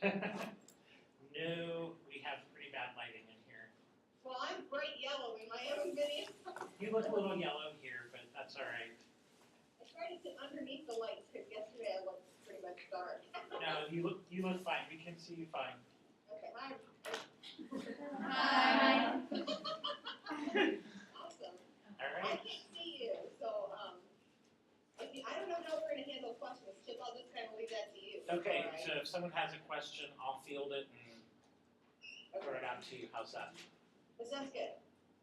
No, we have pretty bad lighting in here. Well, I'm bright yellow in my own video. You look a little yellow here, but that's all right. I tried to sit underneath the lights because yesterday I looked pretty much dark. No, you look fine. We can see you fine. Okay, hi. Hi. Awesome. All I right. can't see you, so I don't know how we're going to handle questions. Chip, I'll just kind of leave that to you. Okay, All right? so if someone has a question, I'll field it and throw it out to you. How's that? That sounds good.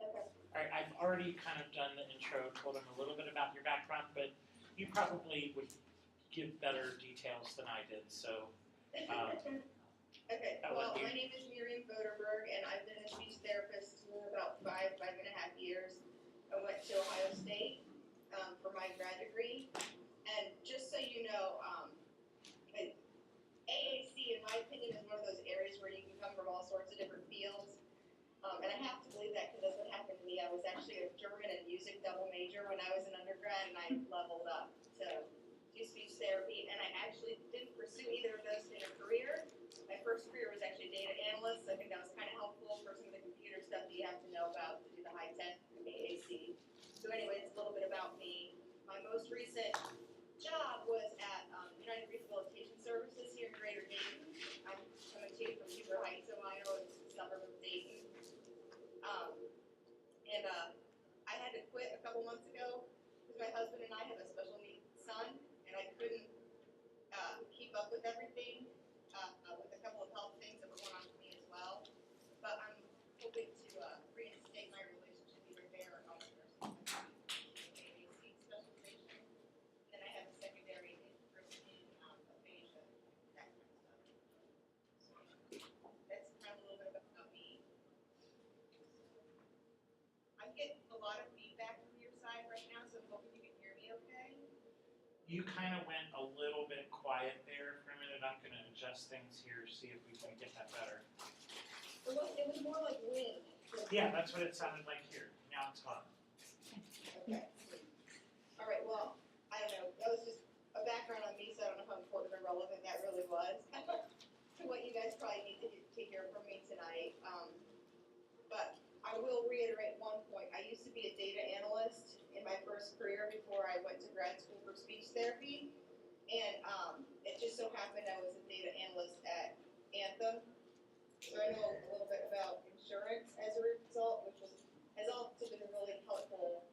Okay. All right, I've already kind of done the intro, told them a little bit about your background, but you probably would give better details than I did, so. Okay, well, my name is Miriam Voderberg, and I've been a speech therapist for about 5.5 years. I went to Ohio State for my grad degree, and just so you know, AAC, in my opinion, is one of those areas where you can come from all sorts of different fields. And I have to believe that because that's what happened to me. I was actually a German and music double major when I was an undergrad, and I leveled up to do speech therapy. And I actually didn't pursue either of those in a career. My first career was actually data analyst. So I think that was kind of helpful for some of the computer stuff that you have to know about to do the high-tech AAC. So anyway, it's a little bit about me. My most recent job was at United Rehabilitation Services here in Greater Dayton. I'm coming to you from Huber Heights, Ohio. It's a suburb of Dayton. I had to quit a couple months ago because my husband and I have a special needs son, and I couldn't keep up with everything with a couple of health things that were going on for me as well. But I'm hoping to reinstate my relationship either there or elsewhere. So I'm AAC specialization. Then I have a secondary interest in aphasia, that kind of stuff. So that's kind of a little bit about me. I get a lot of feedback from your side right now, so I'm hoping you can hear me okay. You kind of went a little bit quiet there for a minute. I'm going to adjust things here, see if we can get that better. It was more like wind. Yeah, that's what it sounded like here. Now it's gone. Okay. All right, well, I don't know. That was just a background on me, so I don't know how important or relevant that really was to what you guys probably need to hear from me tonight. But I will reiterate one point. I used to be a data analyst in my first career before I went to grad school for speech therapy. And it just so happened I was a data analyst at Anthem. So I know a little bit about insurance as a result, which has also been really helpful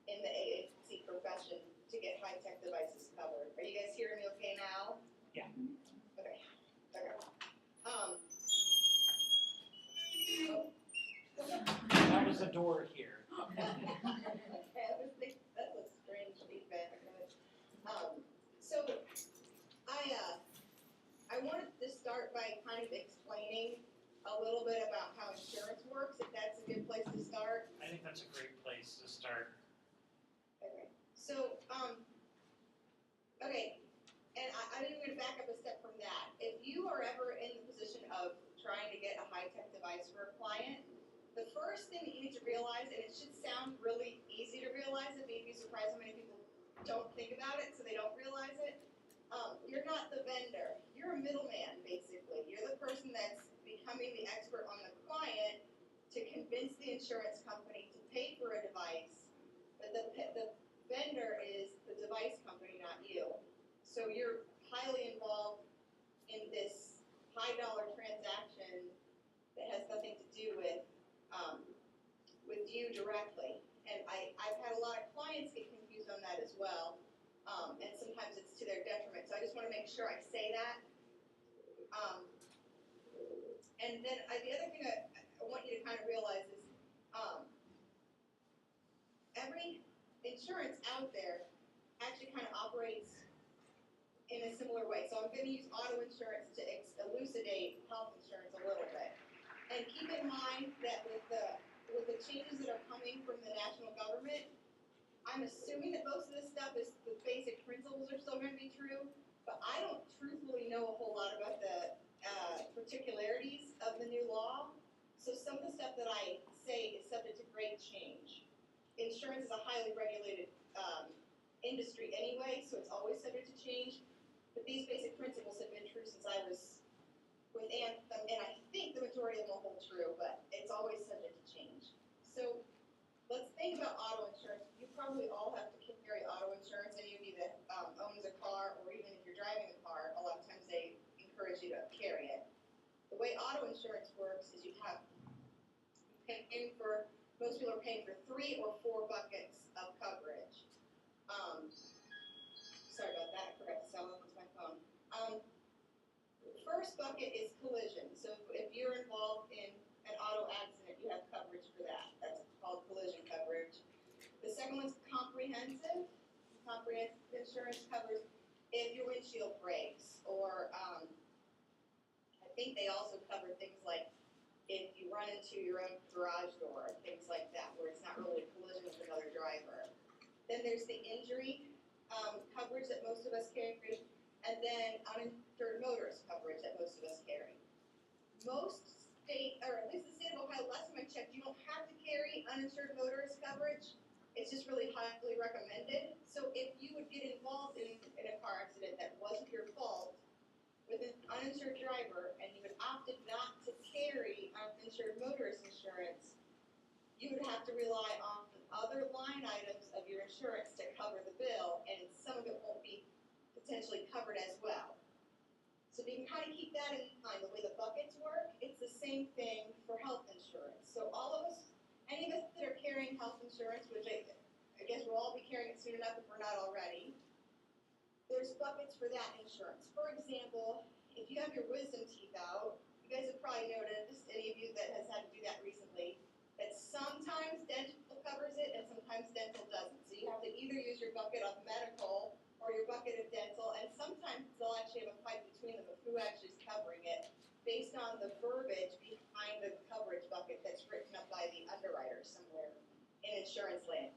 in the AAC profession to get high-tech devices covered. Are you guys hearing me okay now? Yeah. Okay. Okay. That was the door here. Okay, that's a strange feedback. So I wanted to start by kind of explaining a little bit about how insurance works, if that's a good place to start. I think that's a great place to start. Okay. So, okay, and I'm even going to back up a step from that. If you are ever in the position of trying to get a high-tech device for a client, the first thing that you need to realize, and it should sound really easy to realize it, but you'd be surprised how many people don't think about it, so they don't realize it. You're not the vendor. You're a middleman, basically. You're the person that's becoming the expert on the client to convince the insurance company to pay for a device, but the vendor is the device company, not you. So you're highly involved in this high-dollar transaction that has nothing to do with you directly. And I've had a lot of clients get confused on that as well. And sometimes it's to their detriment. So I just want to make sure I say that. And then the other thing I want you to kind of realize is every insurance out there actually kind of operates in a similar way. So I'm going to use auto insurance to elucidate health insurance a little bit. And keep in mind that with the changes that are coming from the national government, I'm assuming that most of this stuff is the basic principles are still going to be true, but I don't truthfully know a whole lot about the particularities of the new law. So some of the stuff that I say is subject to great change. Insurance is a highly regulated industry anyway, so it's always subject to change. But these basic principles have been true since I was with Anthem, and I think the majority of them will hold true, but it's always subject to change. So let's think about auto insurance. You probably all have to carry auto insurance. Any of you that owns a car, or even if you're driving a car, a lot of times they encourage you to carry it. The way auto insurance works is most people are paying for 3 or 4 buckets of coverage. Sorry about that, I forgot to silence my phone. The first bucket is collision. So if you're involved in an auto accident, you have coverage for that. That's called collision coverage. The second one's comprehensive. Comprehensive insurance covers if your windshield breaks, or I think they also cover things like if you run into your own garage door, things like that, where it's not really a collision with another driver. Then there's the injury coverage that most of us carry, and then uninsured motorist coverage that most of us carry. Most state, or at least the state of Ohio, last time I checked, you don't have to carry uninsured motorist coverage. It's just really highly recommended. So if you would get involved in a car accident that wasn't your fault with an uninsured driver, and you had opted not to carry uninsured motorist insurance, you would have to rely on other line items of your insurance to cover the bill, and some of it won't be potentially covered as well. So if you can kind of keep that in mind, the way the buckets work, it's the same thing for health insurance. So all of us, any of us that are carrying health insurance, which I guess we'll all be carrying it soon enough if we're not already, there's buckets for that insurance. For example, if you have your wisdom teeth out, you guys have probably noticed, any of you that has had to do that recently, that sometimes dental covers it and sometimes dental doesn't. So you have to either use your bucket of medical or your bucket of dental, and sometimes they'll actually have a fight between them of who actually is covering it based on the verbiage behind the coverage bucket that's written up by the underwriter somewhere in insurance land.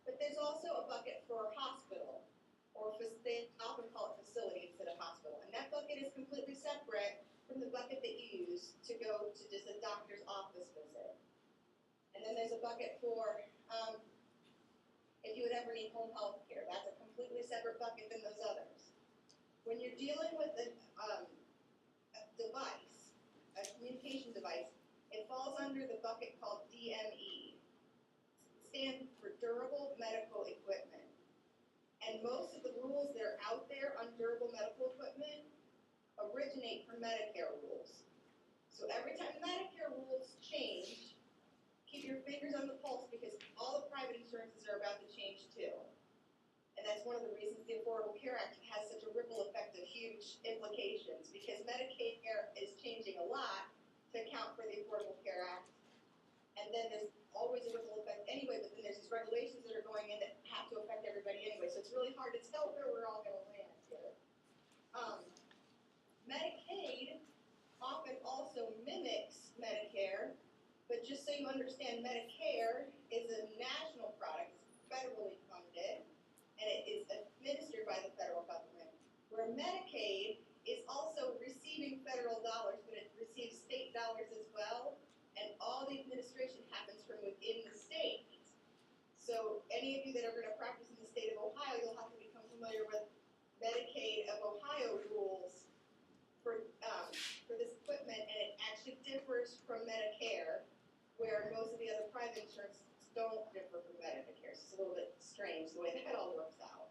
But there's also a bucket for hospital, or they often call it facility instead of hospital. And that bucket is completely separate from the bucket that you use to go to just a doctor's office visit. And then there's a bucket for if you would ever need home health care. That's a completely separate bucket than those others. When you're dealing with a device, a communication device, it falls under the bucket called DME. Stands for durable medical equipment. And most of the rules that are out there on durable medical equipment originate from Medicare rules. So every time Medicare rules change, keep your fingers on the pulse, because all the private insurances are about to change too. And that's one of the reasons the Affordable Care Act has such a ripple effect of huge implications, because Medicare is changing a lot to account for the Affordable Care Act. And then there's always a ripple effect anyway, but then there's these regulations that are going in that have to affect everybody anyway. So it's really hard to tell where we're all going to land here. Medicaid often also mimics Medicare, but just so you understand, Medicare is a national product, it's federally funded, and it is administered by the federal government, where Medicaid is also receiving federal dollars, but it receives state dollars as well, and all the administration happens from within the state. So any of you that are going to practice in the state of Ohio, you'll have to become familiar with Medicaid of Ohio rules for this equipment, and it actually differs from Medicare, where most of the other private insurance don't differ from Medicare. So it's a little bit strange the way that all works out.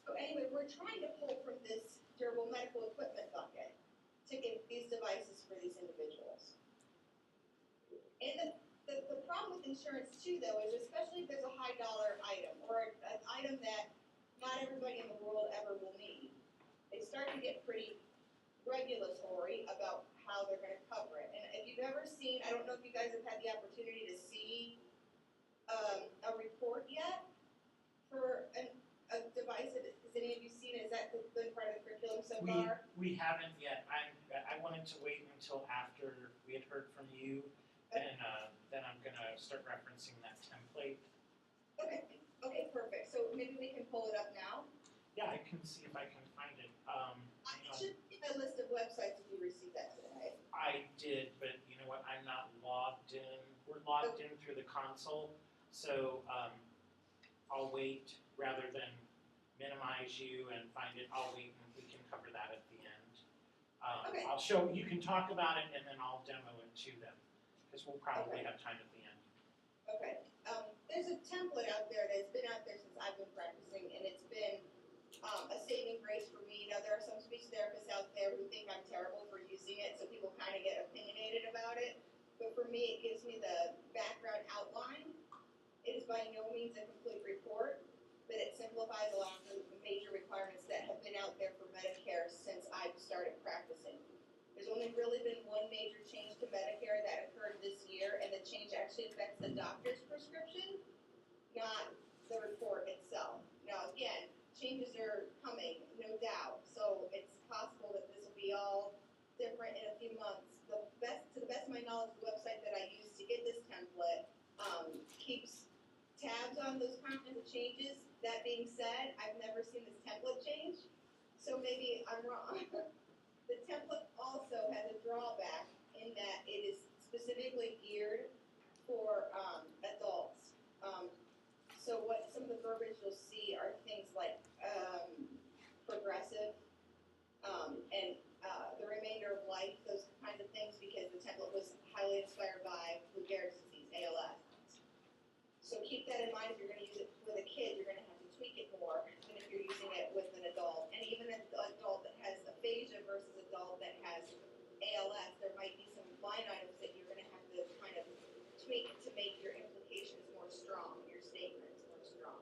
So anyway, we're trying to pull from this durable medical equipment bucket to get these devices for these individuals. And the problem with insurance too, though, is especially if there's a high dollar item, or an item that not everybody in the world ever will need, they start to get pretty regulatory about how they're going to cover it. And if you've ever seen, I don't know if you guys have had the opportunity to see a report yet for a device. Has any of you seen it? Has that been part of the curriculum so far? We haven't yet. I wanted to wait until after we had heard from you, and then I'm going to start referencing that template. Okay, perfect. So maybe we can pull it up now. Yeah, I can see if I can find it. It should be a list of websites if you received that today. I did, but you know what? I'm not logged in. We're logged in through the console, so I'll wait rather than minimize you and find it. I'll wait, and we can cover that at the end. Okay. I'll show, you can talk about it and then I'll demo it to them, because we'll probably have time at the end. Okay, there's a template out there that's been out there since I've been practicing, and it's been, a saving grace for me. Now, there are some speech therapists out there who think I'm terrible for using it, so people kind of get opinionated about it. But for me, it gives me the background outline. It is by no means a complete report, but it simplifies a lot of the major requirements that have been out there for Medicare since I've started practicing. There's only really been one major change to Medicare that occurred this year, and the change actually affects the doctor's prescription, not the report itself. Now, again, changes are coming, no doubt, so it's possible that this will be all different in a few months. To the best of my knowledge, the website that I use to get this template keeps tabs on those kinds of changes. That being said, I've never seen this template change, so maybe I'm wrong. The template also has a drawback in that it is specifically geared for adults. So what some of the verbiage you'll see are things like progressive and the remainder of life, those kinds of things, because the template was highly inspired by Lou Gehrig's disease, ALS. So keep that in mind. If you're going to use it with a kid, you're going to have to tweak it more than if you're using it with an adult. And even an adult that has aphasia versus adult that has ALS, there might be some line items that you're going to have to kind of tweak to make your implications more strong, your statements more strong.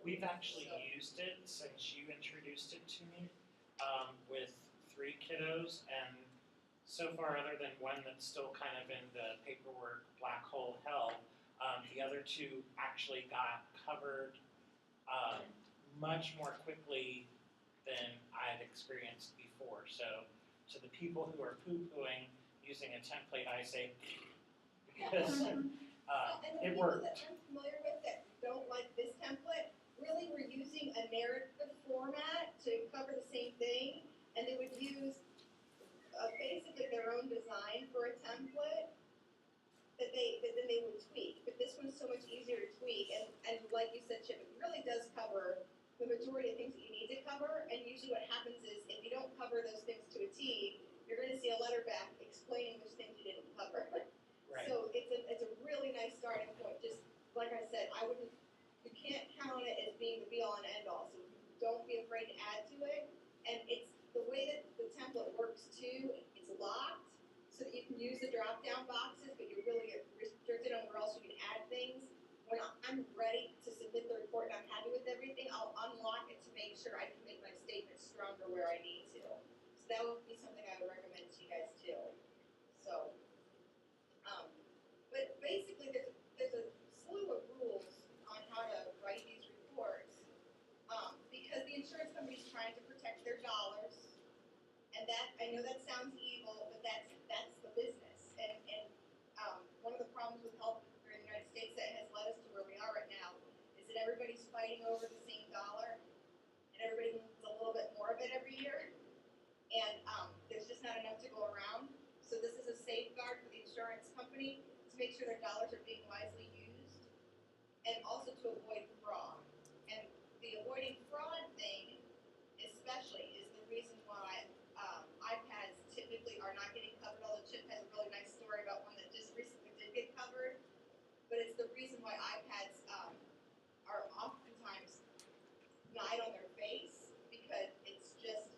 We've actually used it since you introduced it to me, with 3 kiddos, and so far, other than one that's still kind of in the paperwork black hole hell, the other 2 actually got covered much more quickly than I'd experienced before. So to the people who are poo-pooing using a template, I say, because it worked. And the people that I'm familiar with that don't like this template, really were using a narrative format to cover the same thing, and they would use basically their own design for a template that then they would tweak. But this one's so much easier to tweak, and like you said, Chip, it really does cover the majority of things that you need to cover. And usually what happens is if you don't cover those things to a T, you're going to see a letter back explaining those things you didn't cover. Right. So it's a really nice starting point. Just like I said, you can't count on it as being the be all and end all. So don't be afraid to add to it. And it's the way that the template works too. It's locked so that you can use the drop down boxes, but you're really restricted on where else you can add things. When I'm ready to submit the report and I'm happy with everything, I'll unlock it to make sure I can make my statement stronger where I need to. So that would be something I would recommend to you guys too. So, but basically there's a slew of rules on how to write these reports, because the insurance company's trying to protect their dollars, and that, I know that sounds evil, but that's the business. And one of the problems with health care in the United States that has led us to where we are right now is that everybody's fighting over the same dollar, and everybody wants a little bit more of it every year, and there's just not enough to go around. So this is a safeguard for the insurance company to make sure their dollars are being wisely used, and also to avoid fraud. And the avoiding fraud thing, especially, is the reason why iPads typically are not getting covered. Although Chip has a really nice story about one that just recently did get covered, but it's the reason why iPads are oftentimes not on their face, because it's just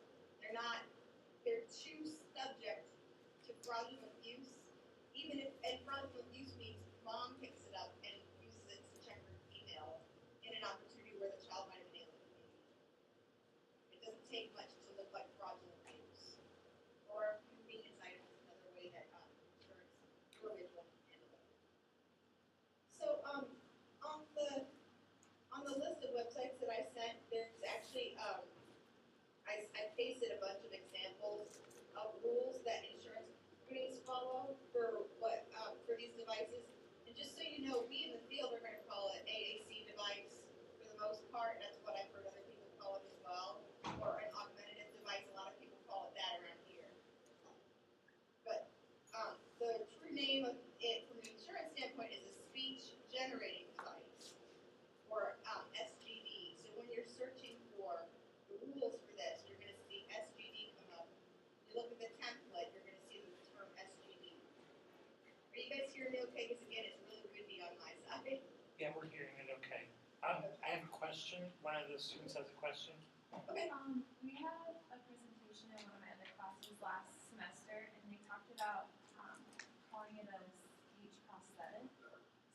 they're too subject to fraudulent use. Even if, and fraudulent use means mom okay, because again, it's really windy on my side. Yeah, we're hearing it okay. I have a question. One of the students has a question. Okay. We had a presentation in one of my other classes last semester, and they talked about calling it a speech prosthetic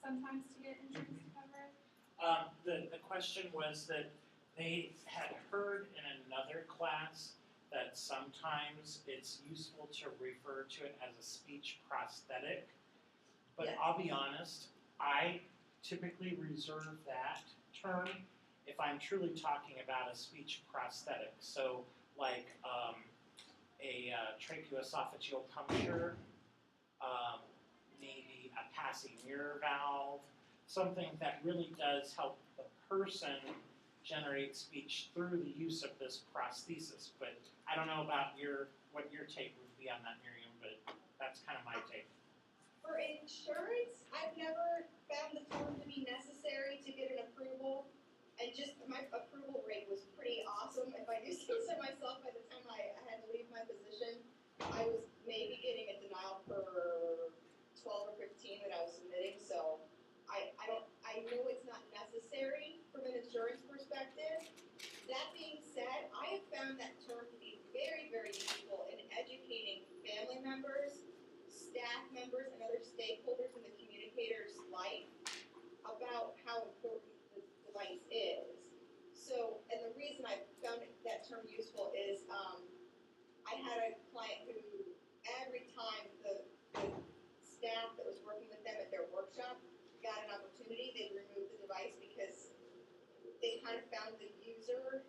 sometimes to get insurance to cover it. The question was that they had heard in another class that sometimes it's useful to refer to it as a speech prosthetic. But Yes. I'll be honest, I typically reserve that term if I'm truly talking about a speech prosthetic. So like a tracheoesophageal puncture, maybe a passing mirror valve, something that really does help the person generate speech through the use of this prosthesis. But I don't know about what your take would be on that, Miriam, but that's kind of my take. For insurance, I've never found the term to be necessary to get an approval, and just my approval rate was pretty awesome. If I do say so myself, by the time I had to leave my position, I was maybe getting a denial per 12 or 15 that I was submitting, so I know it's not necessary from an insurance perspective. That being said, I have found that term to be very, very useful in educating family members, staff members, and other stakeholders in the communicator's life about how important the device is. So, and the reason I found that term useful is I had a client who every time the staff that was working with them at their workshop got an opportunity, they'd remove the device because they kind of found the user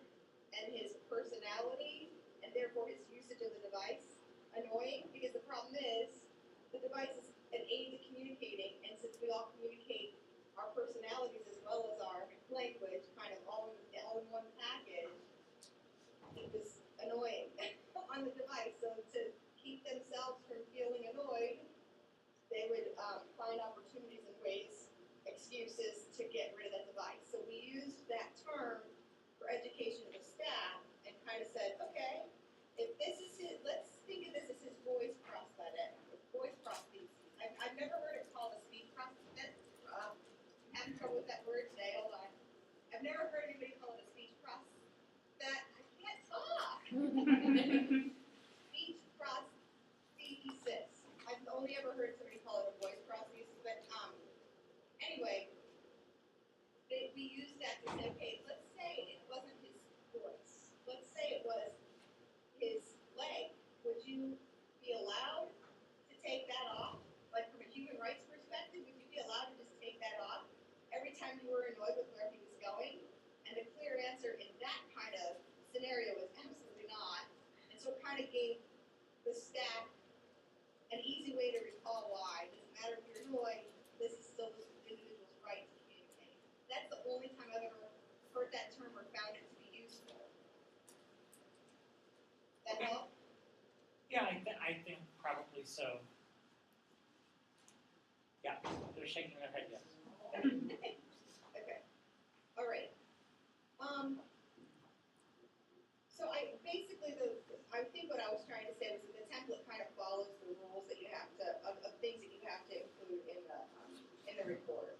and his personality and therefore his usage of the device annoying, because the problem is the device is an aid to communicating, and since we all communicate our personalities as well as our language kind of all in one package, it was annoying on the device. So to keep themselves from feeling annoyed, they would find opportunities and ways, excuses to get rid of that device. So we used that term for education of the staff and kind of said, okay, if this is his, let's think of this as his voice prosthetic, voice prosthesis. I've never heard it called a speech prosthetic. I'm having trouble with that word today, hold on. I've never heard anybody call it a speech I can't talk. Speech prosthesis. I've only ever heard somebody call it a voice prosthesis, but anyway, we used that to say, okay, let's say it wasn't his voice. Let's say it was his leg. Would you be allowed to take that off? Like from a human rights perspective, would you be allowed to just take that off every time you were annoyed with where he was going? And the clear answer in that kind of scenario was absolutely not. And so it kind of gave the staff an easy way to recall why. It doesn't matter if you're annoyed, this is still this individual's right to communicate. That's the only time I've ever heard that term or found it to be useful. That help? Yeah, I think probably so. Yeah, they're shaking their head yes. Okay. All right. So I think what I was trying to say was that the template kind of follows the rules that you have to of things that you have to include in the report.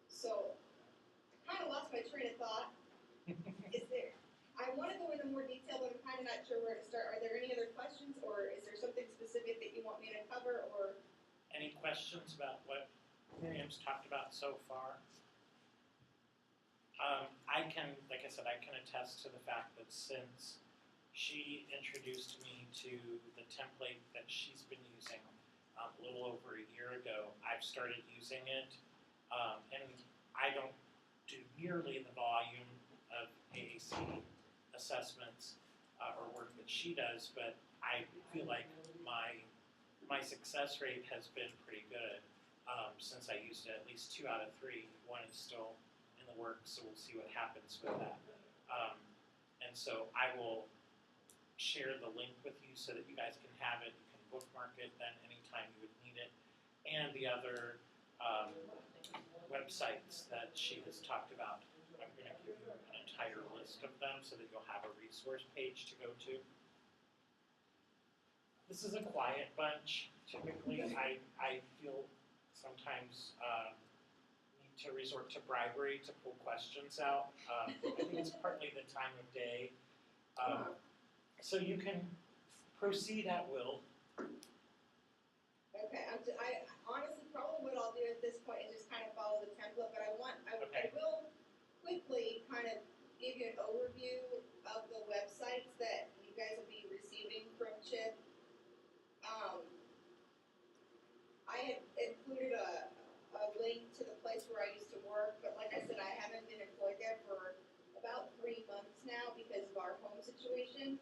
So I kind of lost my train of thought. I want to go into more detail, but I'm kind of not sure where to start. Are there any other questions, or is there something specific that you want me to cover, or? Any questions about what Miriam's talked about so far? Like I said, I can attest to the fact that since she introduced me to the template that she's been using a little over a year ago, I've started using it, and I don't do nearly the volume of AAC assessments or work that she does, but I feel like my success rate has been pretty good since I used it. At least 2 out of 3. One is still in the works, so we'll see what happens with that. And so I will share the link with you so that you guys can have it. You can bookmark it then anytime you would need it. And the other websites that she has talked about, I'm going to give you an entire list of them so that you'll have a resource page to go to. This is a quiet bunch. Typically, I feel sometimes need to resort to bribery to pull questions out. I think it's partly the time of day. So you can proceed at will. Okay, I honestly, probably what I'll do at this point is just kind of follow the template, but I Okay. will quickly kind of give you an overview of the websites that you guys will be receiving from CHIP. I had included a link to the place where I used to work, but like I said, I haven't been employed there for about 3 months now because of our home situation.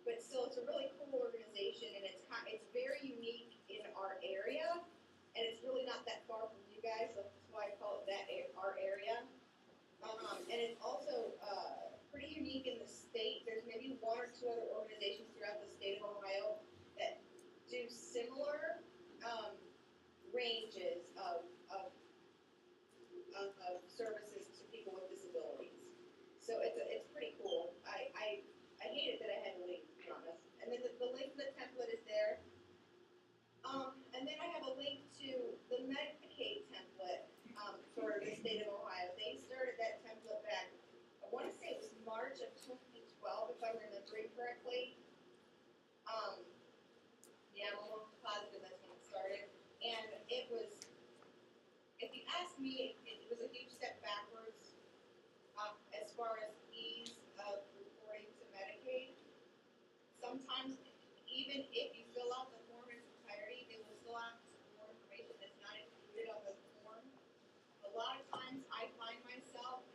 But still, it's a really cool organization, and it's very unique in our area, and it's really not that far from you guys. So that's why I call it our area. And it's also pretty unique in the state. There's maybe 1 or 2 other organizations throughout the state of Ohio that do similar ranges of services to people with disabilities. So it's pretty cool. I hate it that I had to leave, to be honest. And then the link to the template is there. And then I have a link to the Medicaid template for the state of Ohio. They started that template back, I want to say it was March of 2012, if I'm remembering correctly. Yeah, I'm almost positive that's when it started. And it was, if you ask me, it was a huge step backwards as far as ease of reporting to Medicaid. Sometimes, even if you fill out the form in its entirety, they will still ask for more information that's not included on the form. A lot of times, I find myself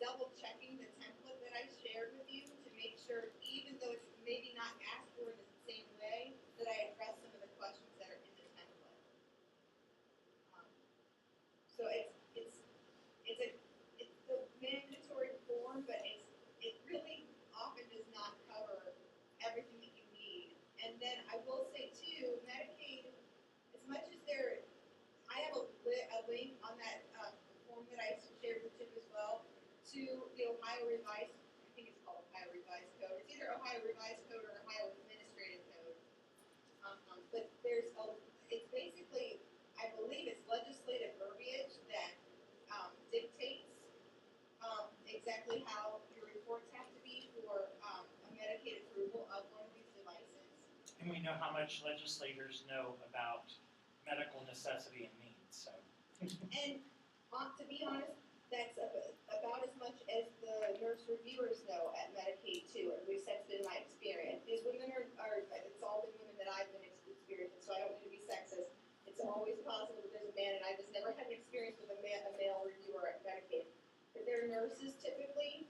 double checking the template that I shared with you to make sure, even though it's maybe not asked for in the same way, that I address some of the questions that are in the template. So it's the mandatory form, but it really often does not cover everything that you need. And then I will say too, Medicaid, as much as I have a link on that form that I shared with Chip as well to the Ohio Revised, I think it's called Ohio Revised Code. It's either Ohio Revised Code or Ohio Administrative Code. But it's basically, I believe it's legislative verbiage that dictates exactly how your reports have to be for a Medicaid approval of one of these devices. And we know how much legislators know about medical necessity and needs, so. And to be honest, that's about as much as the nurse reviewers know at Medicaid too, or at least that's been my experience. These women are it's all been women that I've been experiencing, so I don't mean to be sexist. It's always possible that there's a man, and I've just never had an experience with a male reviewer at Medicaid. But they're nurses typically.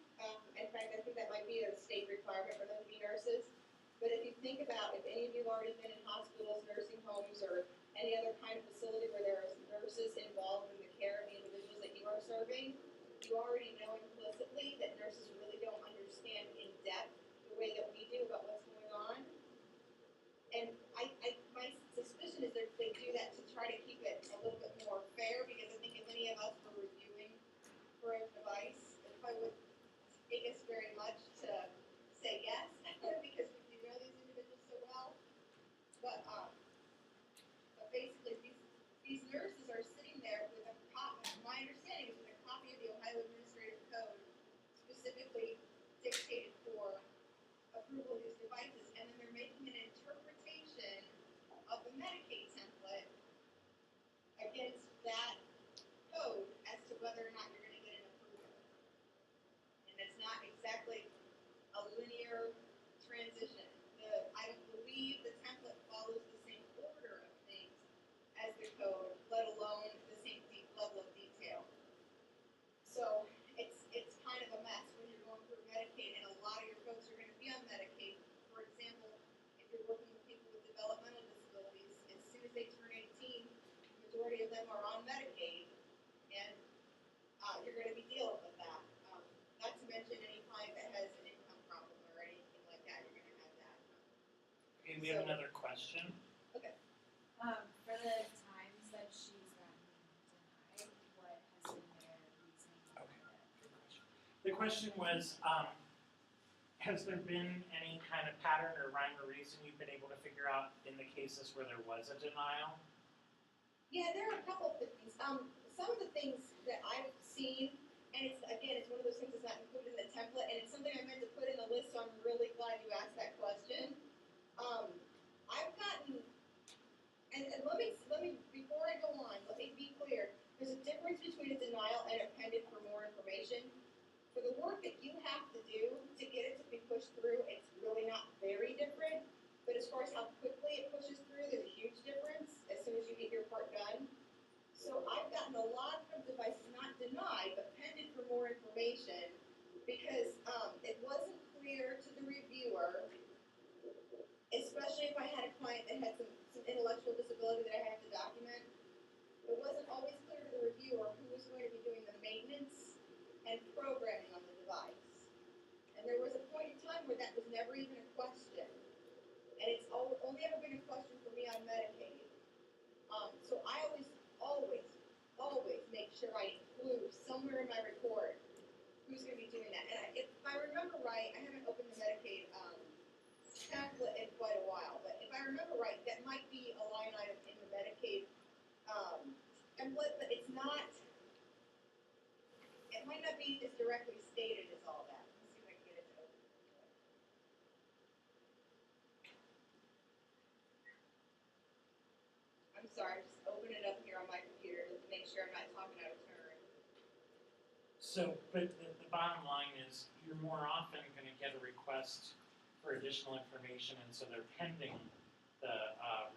In fact, I think that might be a state requirement for them to be nurses. But if you think about, if any of you have already been in hospitals, nursing homes, or any other kind of facility where there are nurses involved in the care of the individuals that you are serving, you already know implicitly that nurses really don't understand in depth the way that we do about what's going on. And my suspicion is that they do that to try to keep it a little bit more fair, because I think if any of us were reviewing for a device, it probably wouldn't take us very much to say yes, because we know these individuals so well. But basically, these nurses are sitting there with a copy. My understanding is with a copy of the Ohio Administrative Code, specifically dictated for approval of these devices, and then they're making an interpretation of the Medicaid template against that code as to whether or not you're going to get an approval. And it's not exactly a linear transition. I don't believe the template follows the same order of things as the code, let alone the same deep level of detail. So it's kind of a mess when you're going through Medicaid, and a lot of your folks are going to be on Medicaid. For example, if you're working with people with developmental disabilities, as soon as they turn 18, the majority of them are on Medicaid, and you're going to be dealing with that. Not to mention any client that has an income problem or anything like that, you're going to have that. Okay, we have another question. Okay. For the times that she's gotten denied, what has been their reasoning? Okay, good question. The question was, has there been any kind of pattern or rhyme or reason you've been able to figure out in the cases where there was a denial? Yeah, there are a couple of things. Some of the things that I've seen, and it's again, it's one of those things that's not included in the template, and it's something I meant to put in the list, so I'm really glad you asked that question. I've gotten, and let me before I go on, let me be clear. There's a difference between a denial and a pending for more information. For the work that you have to do to get it to be pushed through, it's really not very different. But as far as how quickly it pushes through, there's a huge difference as soon as you get your part done. So I've gotten a lot of devices not denied, but pending for more information because it wasn't clear to the reviewer, especially if I had a client that had some intellectual disability that I had to document. It wasn't always clear to the reviewer who was going to be doing the maintenance and programming on the device. And there was a point in time where that was never even a question. And it's only ever been a question for me on Medicaid. So I always make sure I include somewhere in my report who's going to be doing that. And if I remember right, I haven't opened the Medicaid template in quite a while, but if I remember right, that might be a line item in the Medicaid template, but it's not, it might not be as directly stated as all that. Let's see if I can get it to open. I'm sorry, I'm just opening it up here on my computer to make sure I'm not talking out of turn. So, but the bottom line is you're more often going to get a request for additional information, and so they're pending the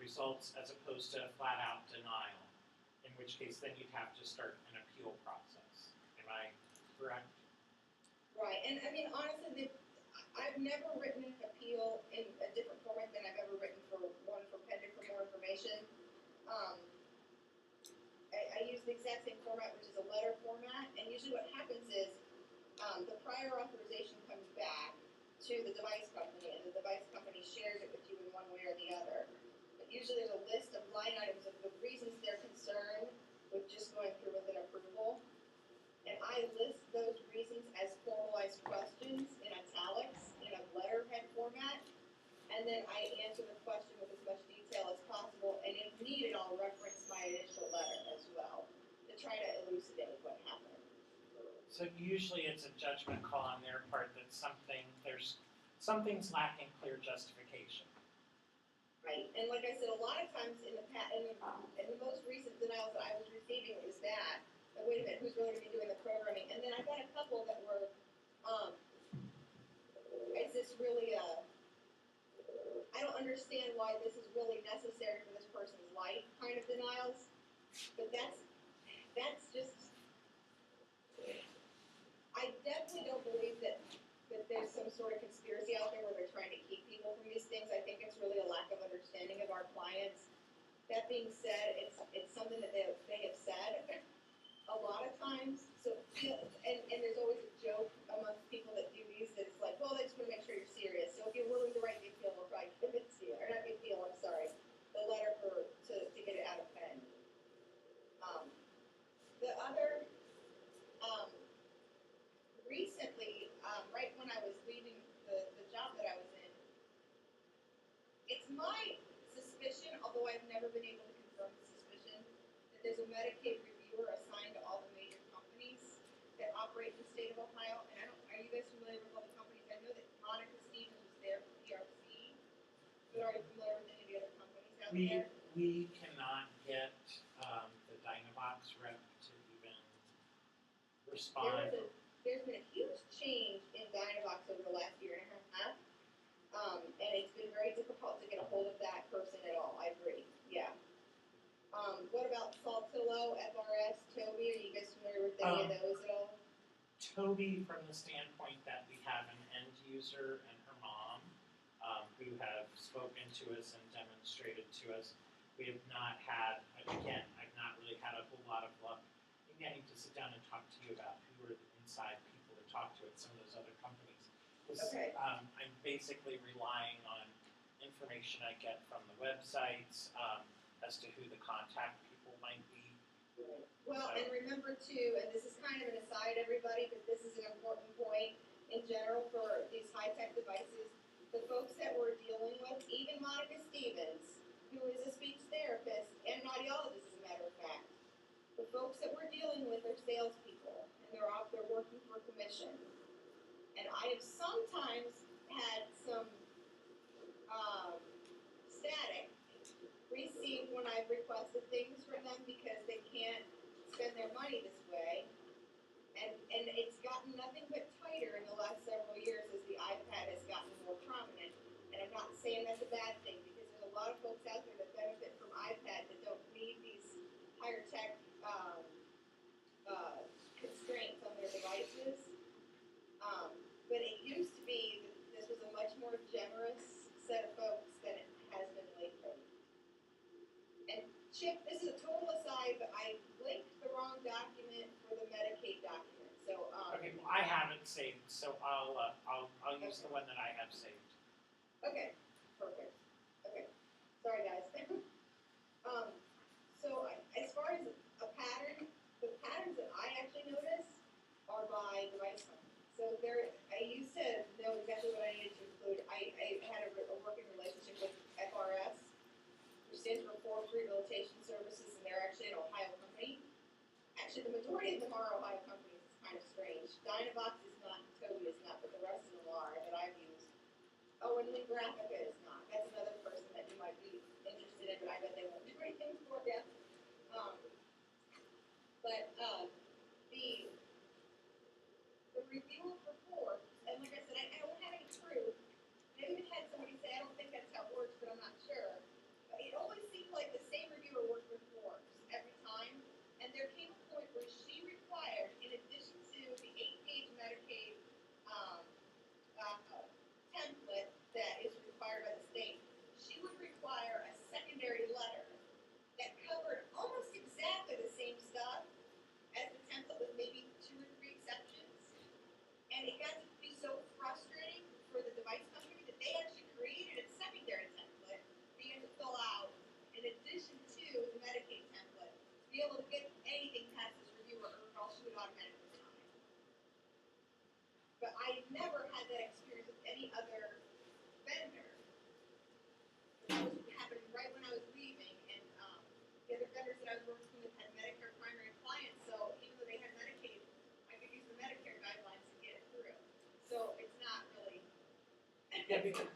results as opposed to a flat-out denial, in which case then you'd have to start an appeal process. Am I correct? Right, and I mean, honestly, I've never written an appeal in a different format than I've ever written for one for pending for more information. I use the exact same format, which is a letter format, and usually what happens is the prior authorization comes back to the device company, and the device company shares it with you in one way or the other. But usually there's a list of line items of the reasons they're concerned with just going through with an approval. And I list those reasons as formalized questions in italics in a letterhead format. And then I answer the question with as much detail as possible. And if needed, I'll reference my initial letter as well to try to elucidate what happened. So usually it's a judgment call on their part that something's lacking clear justification. Right, and like I said, a lot of times in the most recent denials that I was receiving, it was that. But wait a minute, who's really going to be doing the programming? And then I got a couple that were, is this really I don't understand why this is really necessary for this person's life kind of denials. But that's just, I definitely don't believe that there's some sort of conspiracy out there where they're trying to keep people from these things. I think it's really a lack of understanding of our clients. That being said, it's something that they have said a lot of times. So, and there's always a joke amongst people that do these that it's like, well, they just want to make sure you're serious. So if you're willing to write the appeal, we'll probably give it to you. Or not the appeal, I'm sorry. The letter to get it out of pen. The other, recently, right when I was leaving the job that I was in, it's my suspicion, although I've never been able to confirm the suspicion, that there's a Medicaid reviewer assigned to all the major companies that operate in the state of Ohio. And are you guys familiar with all the companies? I know that Monica Stevens was there for PRC, but are you familiar with any of the other companies out there? We cannot get the Dynavox rep to even respond. There's been a huge change in Dynavox over the last year and a half. And it's been very difficult to get a hold of that person at all. I agree. Yeah. What about Saltillo, FRS, Toby? Are you guys familiar with any of those at all? Toby, from the standpoint that we have an end user and her mom who have spoken to us and demonstrated to us, we have not had, again, I've not really had a whole lot of luck in getting to sit down and talk to you about who are the inside people to talk to at some of those other companies. Okay. I'm basically relying on information I get from the websites as to who the contact people might be. Well, and remember too, and this is kind of an aside, everybody, but this is an important point in general for these high-tech devices. The folks that we're dealing with, even Monica Stevens, who is a speech therapist and an audiologist, as a matter of dealing with their salespeople, and they're working for commission. And I have sometimes had some static received when I've requested things from them because they can't spend their money this way. And it's gotten nothing but tighter in the last several years as the iPad has gotten more prominent. And I'm not saying that's a bad thing because there's a lot of folks out there that benefit from iPad that don't need these higher tech constraints on their devices. But it used to be that this was a much more generous set of folks than it has been lately. And Chip, this is a total aside, but I linked the wrong document for the Medicaid document. So Okay, well, I have it saved, so I'll use the one that I have saved. okay, perfect. Okay, sorry guys. As far as a pattern, the patterns that I actually notice are by device company. So I used to know exactly what I needed to include. I had a working relationship with FRS, which stands for Forbes Rehabilitation Services, and they're actually an Ohio company. Actually, the majority of them are Ohio companies. It's kind of strange. Dynavox is not, Toby is not, but the rest of them are that I've used. Oh, and Link Graphica is not. That's another person that you might be interested in, but I bet they won't do anything for you. The review of reports, and like I said, I don't have any proof. I even had somebody say, I don't think that's how it works, but I'm not sure. But it always seemed like the same reviewer worked with Forbes every time. And there came a point where she required, in addition to the 8-page Medicaid template that is required by the state, she would require a secondary letter that covered almost exactly the same stuff as the template with maybe 2 or 3 exceptions. And it got to be so frustrating for the device company that they actually created a secondary template for you to fill out in addition to the Medicaid template to be able to get anything past this reviewer or else she would automatically deny. But I never had that experience with any other vendor. That was happening right when I was leaving, and the other vendors that I was working with had Medicare primary clients, so even though they had Medicaid, I could use the Medicare guidelines to get it through. So it's not really. Yeah, because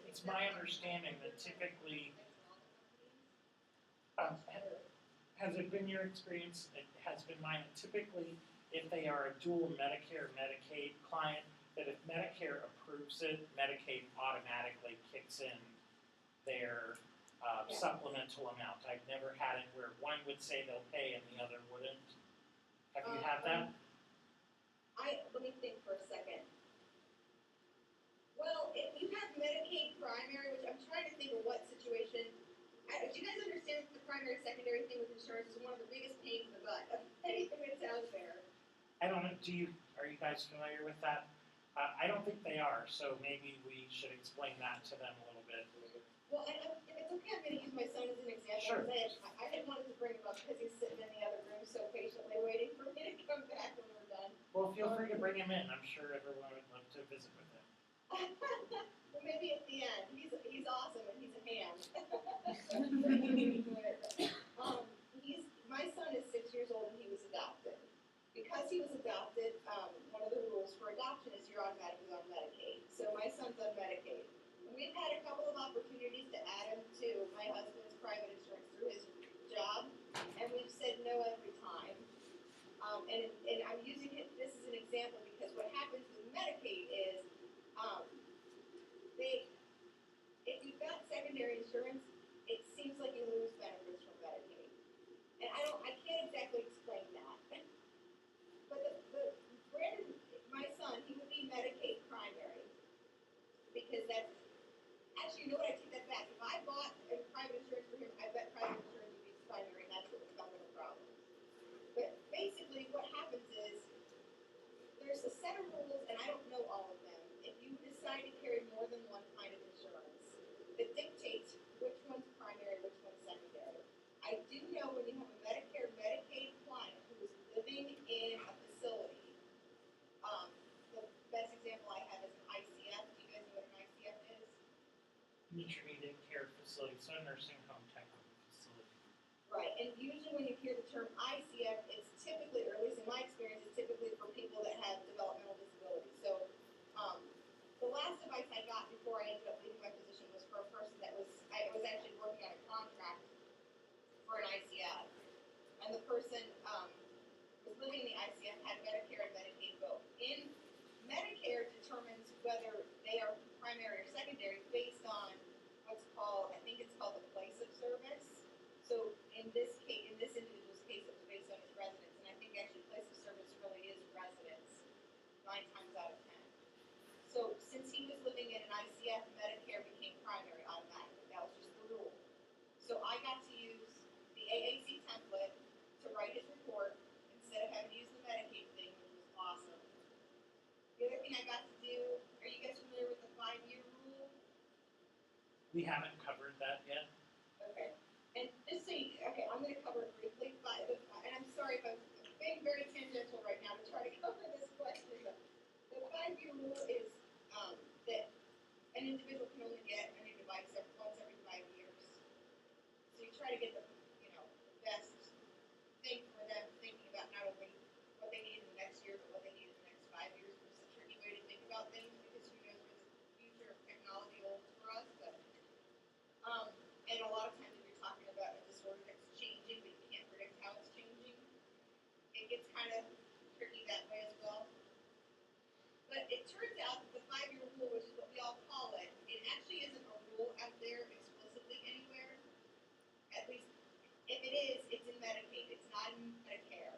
it's my understanding that typically, has it been your experience? It has been mine. Typically, if they are a dual Medicare Medicaid client, that if Medicare approves it, Medicaid automatically kicks in their supplemental amount. I've never had it where one would say they'll pay and the other wouldn't. Have you had that? Let me think for a second. Well, if you have Medicaid primary, which I'm trying to think of what situation. Do you guys understand the primary secondary thing with insurance is one of the biggest pains in the butt of anything that's out there? I don't know. Are you guys familiar with that? I don't think they are. So maybe we should explain that to them a little bit. Well, and if it's okay, I'm going to use my son as an example. Sure. I didn't want to bring him up because he's sitting in the other room so patiently waiting for me to come back when we're done. Well, feel free to bring him in. I'm sure everyone would love to visit with him. Well, maybe at the end. He's awesome and he's a ham. My son is 6 years old and he was adopted. Because he was adopted, one of the rules for adoption is you're automatically on Medicaid. So my son's on Medicaid. And we've had a couple of opportunities to add him to my husband's private insurance through his job, and we've said no every time. And I'm using this as an example because what happens with Medicaid is if you've got secondary insurance, it seems like you lose benefits from Medicaid. And I can't exactly explain that. But Brandon, my son, he would be Medicaid primary. Because that's, actually, you know what, I take that back. If I bought a private insurance for him, I bet private insurance would be primary, and that's what would come with the problem. But basically, what happens is, there's a set of rules, and I don't know all of them. If you decide to carry more than one kind of insurance, that dictates which one's primary, which one's secondary. I do know when you have a Medicare Medicaid client who is living in a facility, the best example I have is an ICF. Do you guys know what an ICF is? Nutritive care facility, so a nursing home type of facility. Right. Right, and usually when you hear the term ICF, it's typically, or at least in my experience, it's typically for people that have developmental disabilities. So, the last advice I got before I ended up leaving my position was for a person that I was actually working on a contract for an ICF. And the person, was living in the ICF, had Medicare and Medicaid both. Medicare determines whether they are primary or secondary based on what's called, I think it's called the place of service. So in this case, in this individual's case, it was based on his residence, and I think actually place of service really is residence, 9 times out of 10. So since he was living in an ICF, Medicare became primary automatically. That was just the rule. So I got to use the AAC template to write his report instead of having to use the Medicaid thing, which was awesome. The other thing I got to do, are you guys familiar with the 5-year rule? We haven't covered that yet. Okay. And just so you, okay, I'm going to cover it briefly, and I'm sorry if I'm being very tangential right now to try to cover this question, but the 5-year rule is that an individual can only get a new device once every 5 years. So you try to get the, best thing for them, thinking about not only what they need in the next year, but what they need in the next 5 years. It's a tricky way to think about things because who knows where the future of technology holds for us. But and a lot of times when you're talking about a disorder that's changing, but you can't predict how it's changing, it gets kind of tricky that way as well. But it turns out that the 5-year rule, which is what we all call it, it actually isn't a rule out there explicitly anywhere. At least, if it is, it's in Medicaid. It's not in Medicare.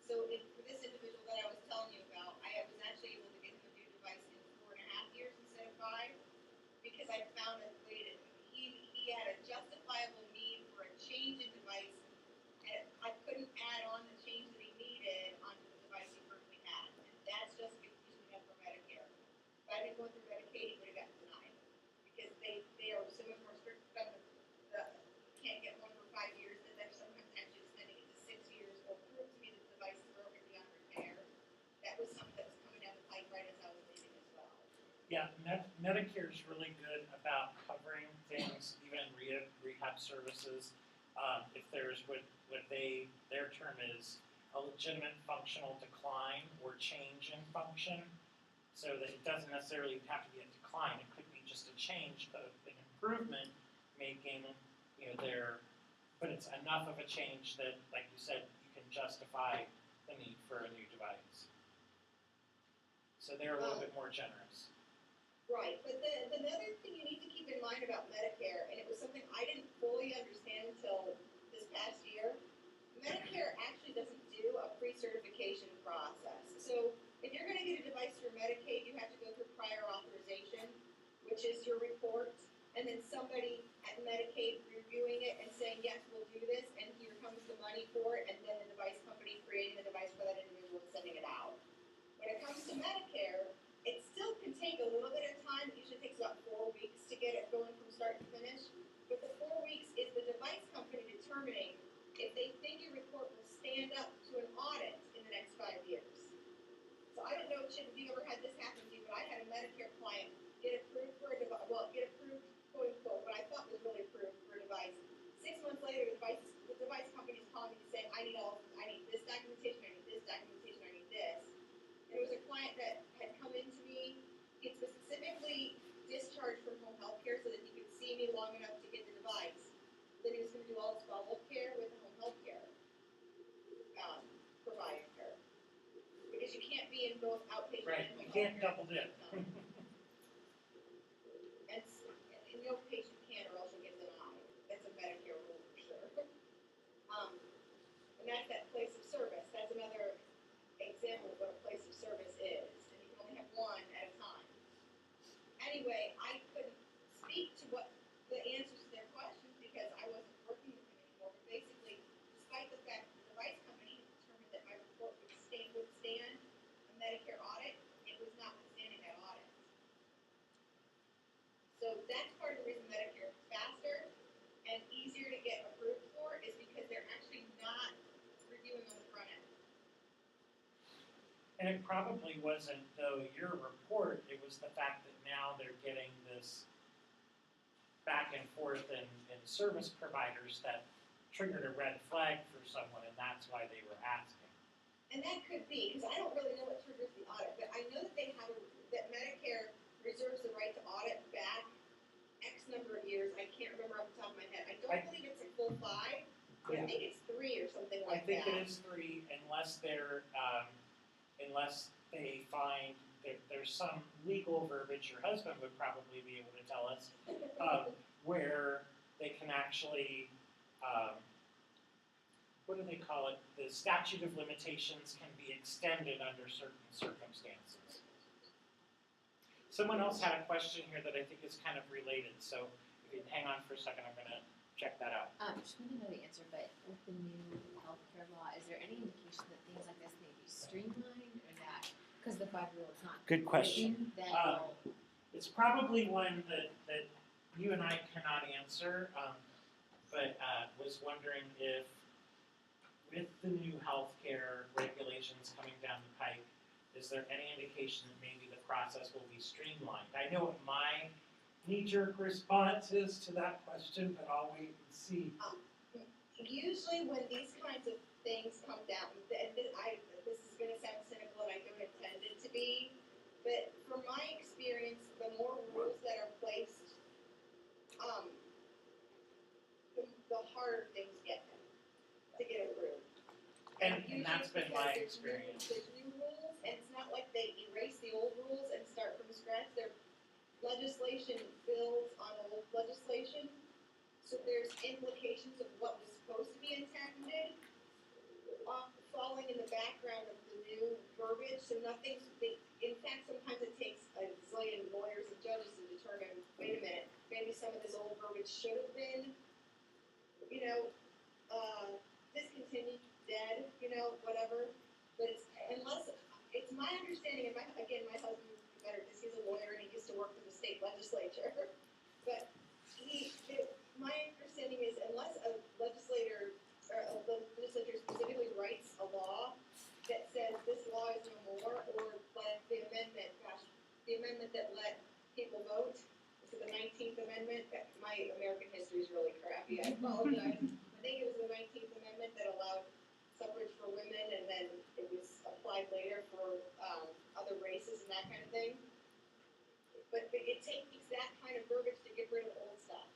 So for this individual that I was telling you about, I was actually able to get him a new device in 4.5 years instead of 5, because I found a way to, he had a justifiable need for a change in device, and I couldn't add on the change that he needed onto the device he currently had. And that's just using them for Medicare. If I didn't go through Medicaid, he would have gotten denied. Because they are so much more strict about the can't get one for 5 years, that they're sometimes actually extending it to 6 years, or prove to me that the device is broken beyond repair. That was something that was coming down the pipe right as I was leaving as well. Yeah, Medicare is really good about covering things, even rehab services. If there's what their term is a legitimate functional decline or change in function, so that it doesn't necessarily have to be a decline. It could be just a change of an improvement, making but it's enough of a change that, like you said, you can justify the need for a new device. So they're a little bit more generous. Right, but the other thing you need to keep in mind about Medicare, and it was something I didn't fully understand until this past year, Medicare actually doesn't do a pre-certification process. So if you're going to get a device through Medicaid, you have to go through prior authorization, which is your report, and then somebody at Medicaid reviewing it and saying, yes, we'll do this, and here comes the money for it, and then the device company creating the device for that individual and sending it out. When it comes to Medicare, it still can take a little bit of time. It usually takes about 4 weeks to get it going from start to finish. But the 4 weeks is the device company determining if they think your report will stand up to an audit in the next 5 years. So I don't know, Chip, if you ever had this happen to you, but I had a Medicare client get approved for a device, get approved, quote unquote, what I thought was really approved for a device. 6 months later, the device company is calling me saying, I need this documentation, I need this documentation, I need this. There was a client that had come into me. He had specifically discharged from home health care so that he could see me long enough to get the device. Then he was going to do all his follow-up care with the home health care provider. Because you can't be in both outpatient Right, and you home can't health double dip. And no patient can, or else you'll get denied. That's a Medicare rule for sure. And that's that place of service. That's another example of what a place of service is, and you can only have one at a time. Anyway, I couldn't speak to what the answers to their questions because I wasn't working with them anymore. But basically, despite the fact that the device company had determined that my report would withstand a Medicare audit, it was not withstanding that audit. So that's part of the reason Medicare is faster and easier to get approved for is because they're actually not reviewing on the front end. And it probably wasn't, though, your report, it was the fact that now they're getting this back and forth in service providers that triggered a red flag for someone, and that's why they were asking. And that could be, because I don't really know what triggers the audit, but I know that that Medicare reserves the right to audit back X number of years. I can't remember off the top of my head. I don't believe it's a full 5. I think it's 3 or something I like think that. it is 3, unless they find there's some legal verbiage. Your husband would probably be able to tell us where they can actually. What do they call it? The statute of limitations can be extended under certain circumstances. Someone else had a question here that I think is kind of related, so if you hang on for a second, I'm going to check that out. Just want to know the answer, but with the new healthcare law, is there any indication that things like this may be streamlined or that, because the 5-year-old is not Good question. written, that It's probably one that you and I cannot answer, but was wondering if, with the new healthcare regulations coming down the pike, is there any indication that maybe the process will be streamlined? I know what my knee-jerk response is to that question, but I'll wait and see. Usually when these kinds of things come down, this is going to sound cynical and I don't intend it to be, but from my experience, the more rules that are placed, the harder things get to get approved. And that's been my experience. There's new rules, and it's not like they erase the old rules and start from scratch. Their legislation builds on old legislation, so there's implications of what was supposed to be intended falling in the background of the new verbiage. So in fact, sometimes it takes a zillion lawyers and judges to determine, wait a minute, maybe some of this old verbiage should have been, discontinued, dead, whatever. But it's my understanding, and my husband is better because he's a lawyer and he used to work for the state legislature. But my understanding is unless a legislator or the legislature specifically writes a law that says this law is no more, or like the amendment that let people vote, so the 19th Amendment, my American history is really crappy, I apologize. I think it was the 19th Amendment that allowed suffrage for women, and then it was applied later for other races and that kind of thing. But it takes that kind of verbiage to get rid of old stuff.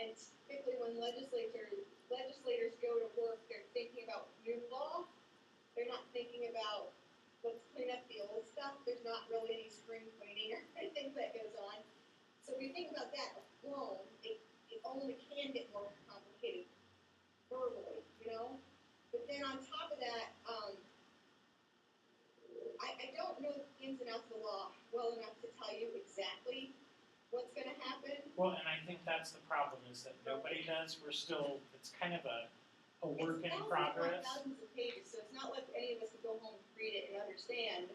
And typically when legislators go to work, they're thinking about new law. They're not thinking about let's clean up the old stuff. There's not really any spring cleaning or anything that goes on. So if you think about that alone, it only can get more complicated verbally, But then on top of that, I don't know the ins and outs of the law well enough to tell you exactly what's going to happen. Well, and I think that's the problem, is that nobody does. It's kind of a work in progress. Thousands of pages, so it's not like any of us can go home and read it and understand,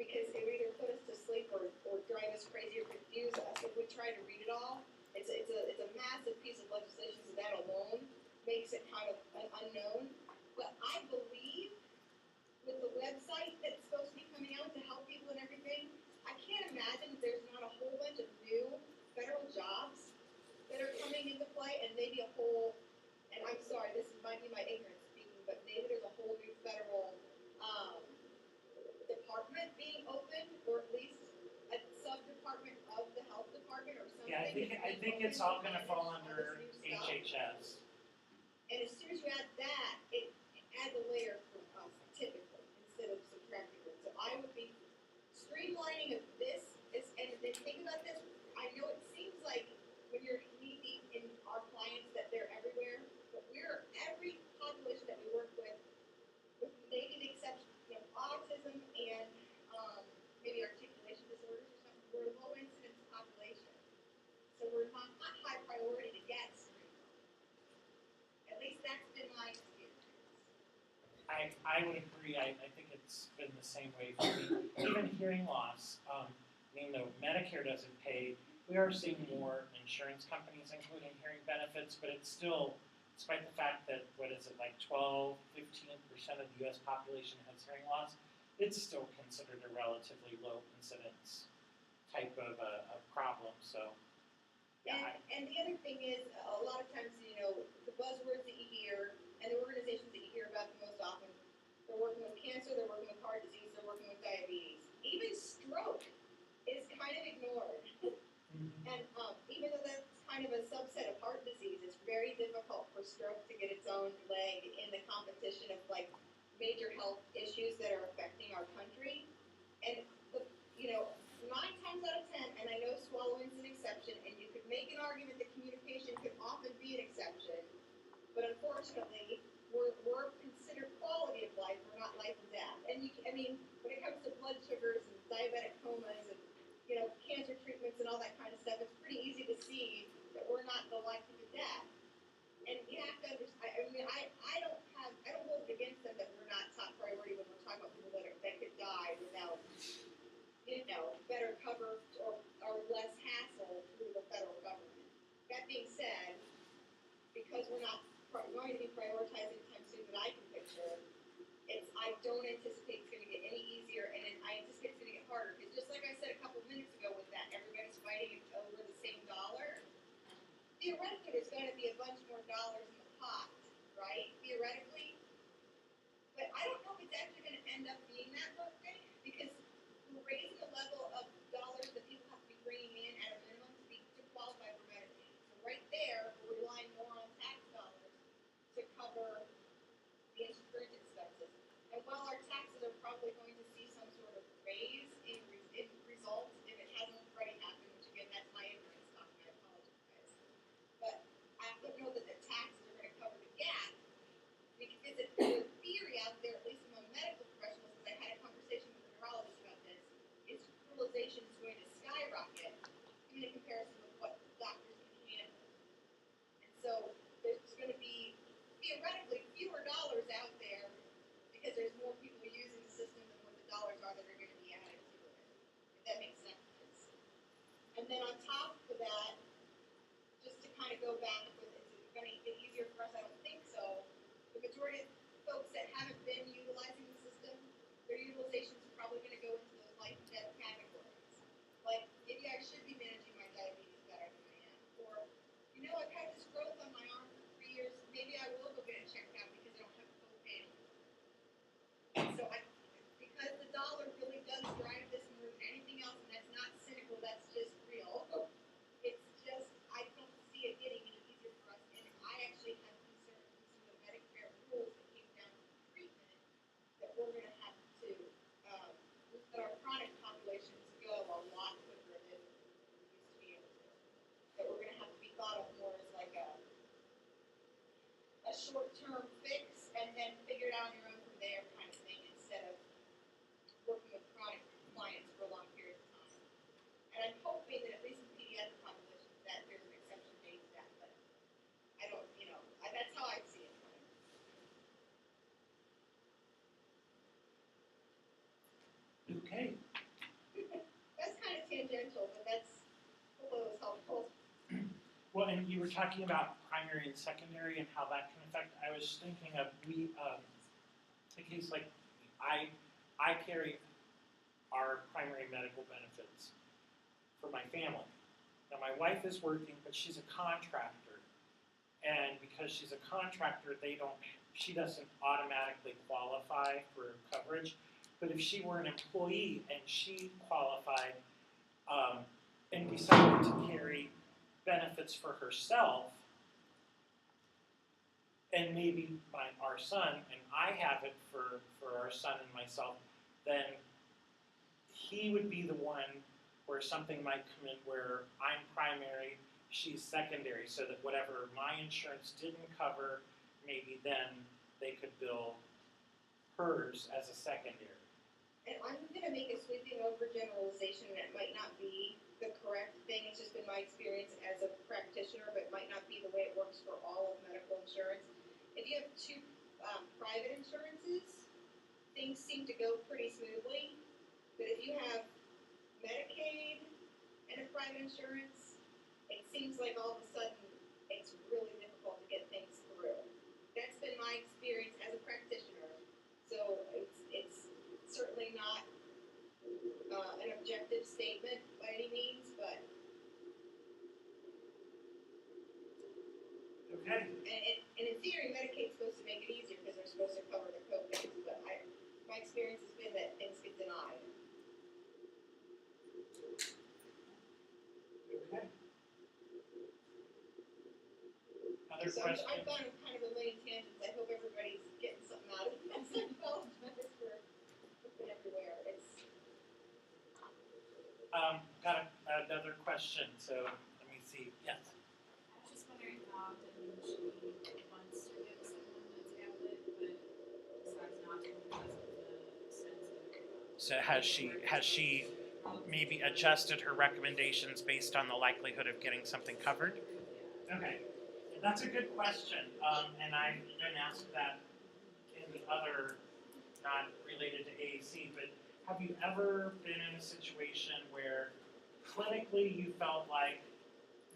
because it would either put us to sleep or drive us crazy or confuse us if we try to read it all. It's a massive piece of legislation, so that alone makes it kind of an unknown. But I believe with the website that's supposed to be coming out to help people and everything, I can't imagine there's not a whole bunch of new federal jobs that are coming into play, and maybe a whole, and I'm sorry, this might be my ignorance speaking, but maybe there's a whole new federal department being opened, or at least a sub-department of the health department or something. Yeah, I think it's all going to fall under HHS. And as soon as you add that, it adds a layer for us, typically, instead of subtracting it. So I would be streamlining of this, and then think about this. I know it seems like when you're knee-deep in our clients that they're everywhere, but every population that we work with maybe the exception of autism and maybe articulation disorders or something, we're a low incidence population. So we're not high priority to get screened. At least that's been my experience. I would agree. I think it's been the same way for me. Even hearing loss, though Medicare doesn't pay, we are seeing more insurance companies including hearing benefits, but it's still, despite the fact that, 12, 15% of the U.S. population has hearing loss, it's still considered a relatively low incidence type of a problem. So And the other thing is, a lot of times, you know, the buzzwords that you hear and the organizations that you hear about the most often, they're working with cancer, they're working with heart disease, they're working with diabetes. Even stroke is kind of ignored. And even though that's kind of a subset of heart disease, it's very difficult for stroke to get its own leg in the competition of like major health issues that are affecting our country. And you know, 9 times out of 10, and I know swallowing's an exception, and you could make an argument that communication could often be an exception, but unfortunately, we're considered quality of life, we're not life and death. And I mean, when it comes to blood sugars and diabetic comas and, you know, cancer treatments and all that kind of stuff, it's pretty easy to see that we're not the life and the death. And you have to understand, I mean, I don't hold it against them that we're not top priority when we're talking about people that could die without, you know, better cover or less hassle through the federal government. That being said, because we're not going to be prioritizing time soon that I can picture, I don't anticipate it's going to get any easier, and I anticipate it's going to get harder. Because just like I said a couple minutes ago with that, everybody's fighting over the same dollar. Theoretically, there's going to be a bunch more dollars in the pot, right? Theoretically. But I don't know if it's actually going to end up being that way, because we're raising the level of dollars that people have to be bringing in at a minimum to qualify for Medicaid. So right there, we're relying more on tax dollars to cover the insurance expenses. And while our taxes are probably going to see some sort of raise in results, if it hasn't already happened, which again, that's my ignorance talking, I apologize. But I don't know that the taxes are going to cover the gap, because the theory out there, at least among medical professionals, because I had a conversation with a neurologist about this, is utilization is going to skyrocket, even in comparison with what doctors can handle. And so there's going to be theoretically fewer dollars out there because there's more people using the system than what the dollars are that are going to be added to it. If that makes sense. And then on top of that, just to kind of go back with, is it going to get easier for us? I don't think so. The majority of folks that haven't been utilizing the system, their utilization is probably going to go into those life and death categories. Like, maybe I should be managing my diabetes better than I am. Or, you know, I've had this growth on my arm for 3 years. Maybe I will go get it checked out because I don't have a copay. So because the dollar really does drive this more than anything else, and that's not cynical, that's just real. It's just, I don't see it getting any easier for us. And I actually have concerns with some of the Medicare rules that came down from treatment that we're going to have to let our chronic populations go a lot quicker than we used to be able to. That we're going to have to be thought of more as like a short-term fix and then figure it out on your own from there kind of thing, instead of working with chronic clients for a long period of time. And I'm hoping that at least in pediatric populations that there's an exception made to that, but I don't, you know, that's how I see it. Okay. That's kind of tangential, but that's hopefully was helpful. Well, and you were talking about primary and secondary and how that can affect. I was thinking of a case like I carry our primary medical benefits for my family. Now my wife is working, but she's a contractor, and because she's a contractor, she doesn't automatically qualify for coverage. But if she were an employee and she qualified and decided to carry benefits for herself, and maybe our son, and I have it for our son and myself, then he would be the one where something might come in where I'm primary, she's secondary, so that whatever my insurance didn't cover, maybe then they could bill hers as a secondary. And I'm going to make a sweeping overgeneralization that might not be the correct thing. It's just been my experience as a practitioner, but it might not be the way it works for all of medical insurance. If you have 2 private insurances, things seem to go pretty smoothly. But if you have Medicaid and a private insurance, it seems like all of a sudden it's really difficult to get things through. That's been my experience as a practitioner. So it's certainly not an objective statement by any means, but Okay. And in theory, Medicaid's supposed to make it easier because they're supposed to cover the co-pays, but my experience has been that things get denied. Okay. Other So questions? I've gone kind of a million tangents. I hope everybody's getting something out of this. I apologize for looking everywhere. Got another question, so let me see. Yes. I was just wondering how often she wants to give someone a tablet, but decides not to because of the sensitive. So has she maybe adjusted her recommendations based on the likelihood of getting something covered? Okay, that's a good question, and I've been asked that in other, not related to AAC, but have you ever been in a situation where clinically you felt like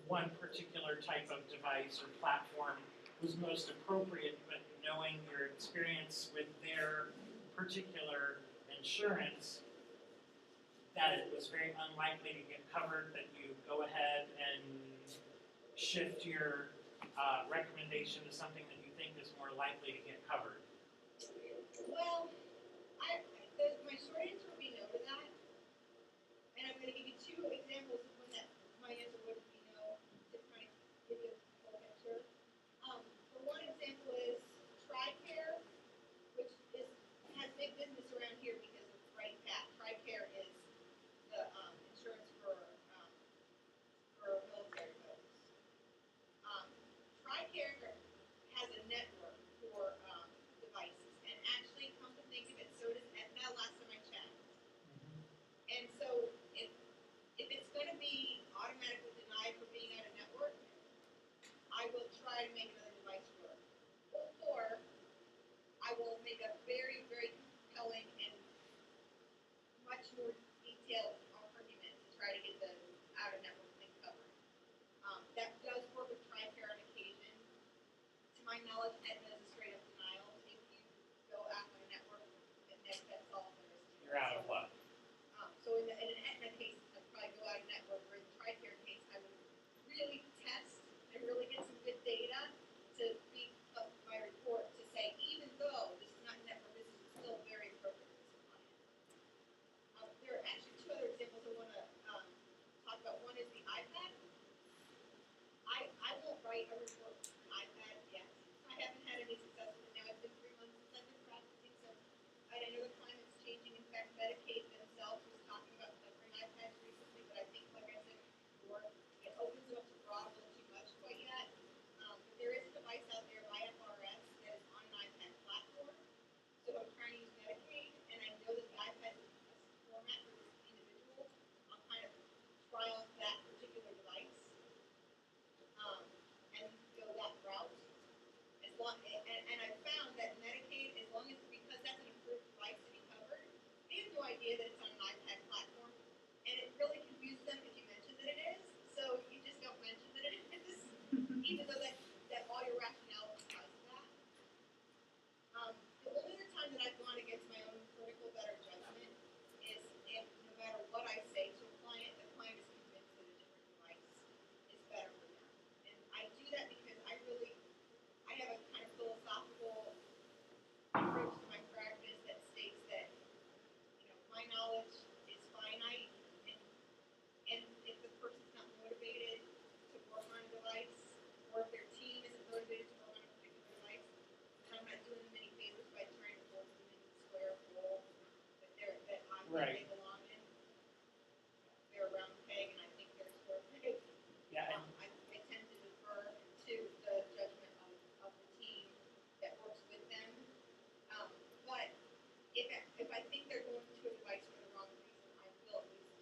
one particular type of device or platform was most appropriate, but knowing your experience with their particular insurance, that it was very unlikely to get covered, that you go ahead and shift your recommendation to something that you think is more likely to get covered? Well, my short answer would be no to that. And I'm going to give you two examples of when that my answer would be no to kind of give you a full picture. The one example is TRICARE, which has big business around here because of right that. TRICARE is the insurance for military folks. TRICARE has a network for devices, and actually, come to think of it, so does Aetna. Last time I checked, and so if it's going to be automatically denied for being out of network, I will try to make another device work, or I will make a very, very compelling and much more detailed argument to try to get the out of network thing covered. That does work with TRICARE on occasion. To my knowledge, Aetna is a straight up denial. If you go out on a network, and that's all there is to it. You're out of luck. So in an Aetna case, I'd probably go out of network. Or in the TRICARE case, I would really test and really get some good data to beef up my report to say, even though this is not network, this is still very appropriate for this client. There are actually two other examples I want to talk about. One is the iPad. I won't write a report for an iPad yet. I haven't had any success with it now. It's been 3 months since I've been practicing, so I know the climate's changing. In fact, Medicaid themselves was talking about covering iPads recently, but I think, like I said before, it opens it up to broad a little too much quite yet. But there is a device out there, IFRS, that is on an iPad platform. So I'm trying to use Medicaid, and I know that the iPad is a format for this individual. I'll kind of trial that particular device. And go that route. And I found that Medicaid, as long as, because that's an approved device to be covered, they have no idea that it's on an iPad platform, and it really confuses them if you mention that it is. So you just don't mention that it is, even though that all your rationale applies to that. The only other time that I've gone against my own critical better judgment is if, no matter what I say to a client, the client is convinced that a different device is better for them. And I do that because I have a kind of philosophical approach to my practice that states that, my knowledge is finite, and if the person's not motivated to work on a device, or if their team isn't motivated to work on a particular device, then I'm not doing them any favors by trying to force them into the square hole that I think they belong in. They're a round peg, and I think they're a square peg. Yeah. I tend to defer to the judgment of the team that works with them. But if I think they're going to a device for the wrong reason, I will at least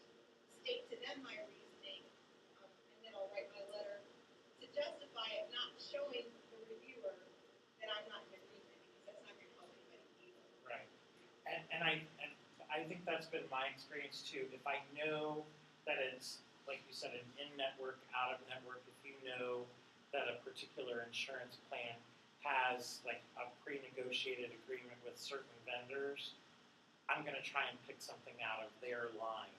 state to them my reasoning, and then I'll write my letter to justify it, not showing the reviewer that I'm not in agreement, because that's not going to help anybody either. Right. And I think that's been my experience too. If I know that it's, like you said, an in-network, out-of-network, if you know that a particular insurance plan has like a pre-negotiated agreement with certain vendors, I'm going to try and pick something out of their line.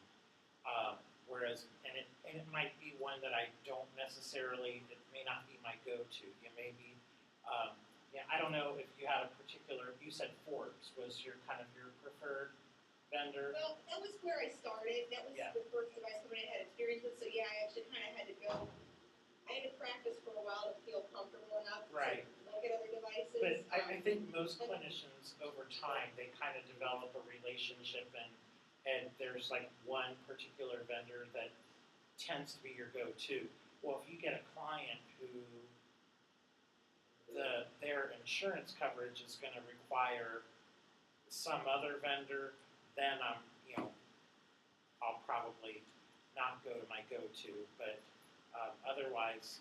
Whereas, and it might be one that I don't necessarily, it may not be my go-to. You may be, yeah, I don't know if you had a particular, you said Forbes was your kind of your preferred vendor. Well, that was where I started. That was Yeah. the first device company I had experience with. So yeah, I actually kind of had to go. I had to practice for a while to feel comfortable enough Right. to look at other devices. But I think most clinicians over time, they kind of develop a relationship and there's like one particular vendor that tends to be your go-to. Well, if you get a client who their insurance coverage is going to require some other vendor, then I'll probably not go to my go-to. But otherwise,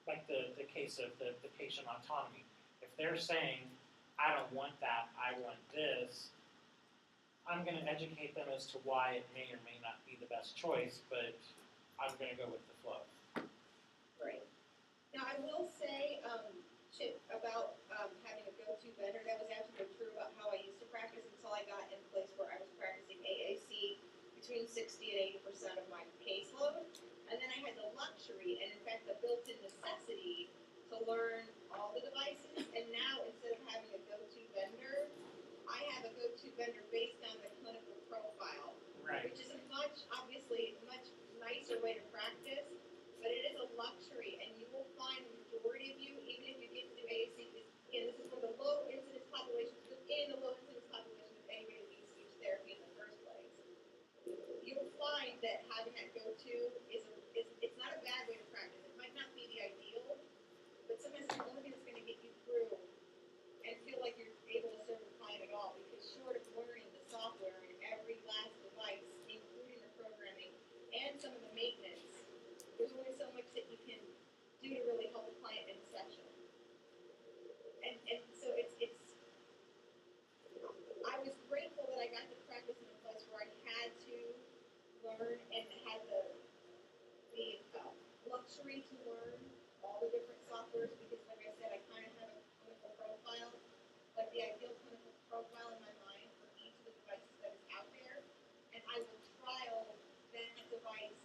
like the case of the patient autonomy. If they're saying, I don't want that, I want this, I'm going to educate them as to why it may or may not be the best choice, but I'm going to go with the flow. Right. Now, I will say, Chip, about having a go-to vendor, that was actually true about how I used to practice until I got in a place where I was practicing AAC between 60 and 80% of my caseload. And then I had the luxury, and in fact the built-in necessity, to learn all the devices. And now, instead of having a go-to vendor, I have a go-to vendor based on the clinical profile, Right. which is obviously a much nicer way to practice, but it is a luxury, and you will find the majority of you, even if you get to do AAC, again, this is for the low incidence populations within the low incidence population of anybody that needs speech therapy in the first place. You'll find that having that go-to is it's not a bad way to practice. It might not be the ideal, but sometimes it's the only thing that's going to get you through and feel like you're able to serve the client at all. Because short of learning the software in every last device, including the programming and some of the maintenance, there's only so much that you can do to really help the client in a session. And so it's I was grateful that I got to practice in a place where I had to learn and had the luxury to learn all the different softwares, because like I said, I kind of have a clinical profile, like the ideal clinical profile in my mind for each of the devices that is out there, and I will trial that device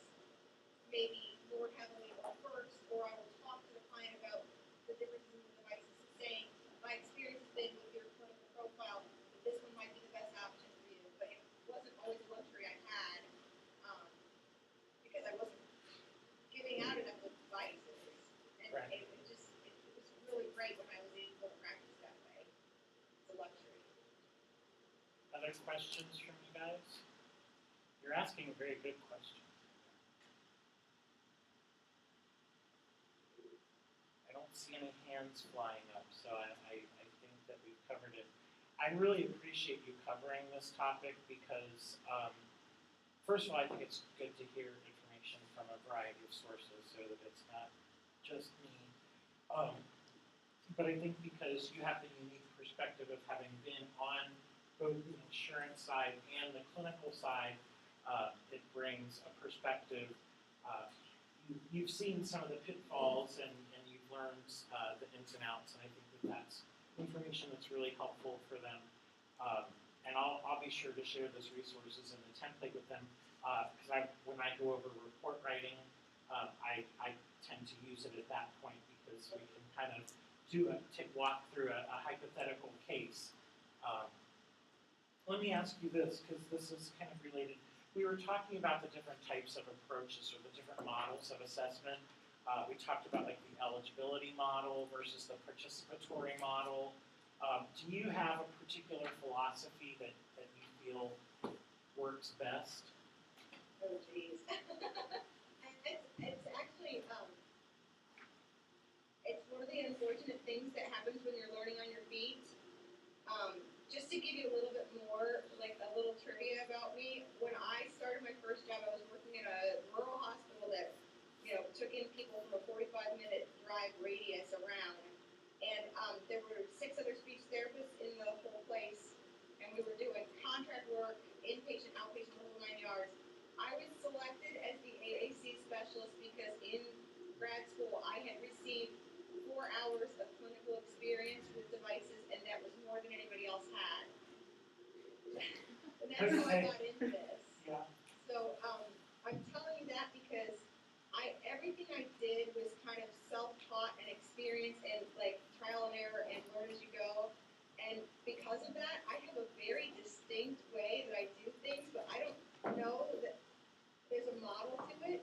maybe more heavily or first, or I will talk to the client about the differences in the devices, saying, my experience has been with your clinical profile, that this one might be the best option for you, but it wasn't always a luxury I had, because I wasn't giving out enough of devices, and Right. it was really great when I was able to practice that way. It's a luxury. Other questions from you guys? You're asking a very good question. I don't see any hands flying up, so I think that we've covered it. I really appreciate you covering this topic because, first of all, I think it's good to hear information from a variety of sources so that it's not just me. But I think because you have the unique perspective of having been on both the insurance side and the clinical side, it brings a perspective. You've seen some of the pitfalls and you've learned the ins and outs, and I think that that's information that's really helpful for them. And I'll be sure to share those resources and the template with them, because when I go over report writing, I tend to use it at that point because we can kind of walk through a hypothetical case. Let me ask you this, because this is kind of related. We were talking about the different types of approaches or the different models of assessment. We talked about like the eligibility model versus the participatory model. Do you have a particular philosophy that you feel works best? Oh, geez. It's actually, it's one of the unfortunate things that happens when you're learning on your feet. Just to give you a little bit more, like a little trivia about me, when I started my first job, I was working at a rural hospital that, took in people from a 45-minute drive radius around. And there were 6 other speech therapists in the whole place, and we were doing contract work, inpatient, outpatient, the whole 9 yards. I was selected as the AAC specialist because in grad school I had received 4 hours of clinical experience with devices, and that was more than anybody else had. And that's how I got into this. Yeah. everything I did was kind of self-taught and experience and like trial and error and learn as you go. And because of that, I have a very distinct way that I do things, but I don't know that there's a model to it.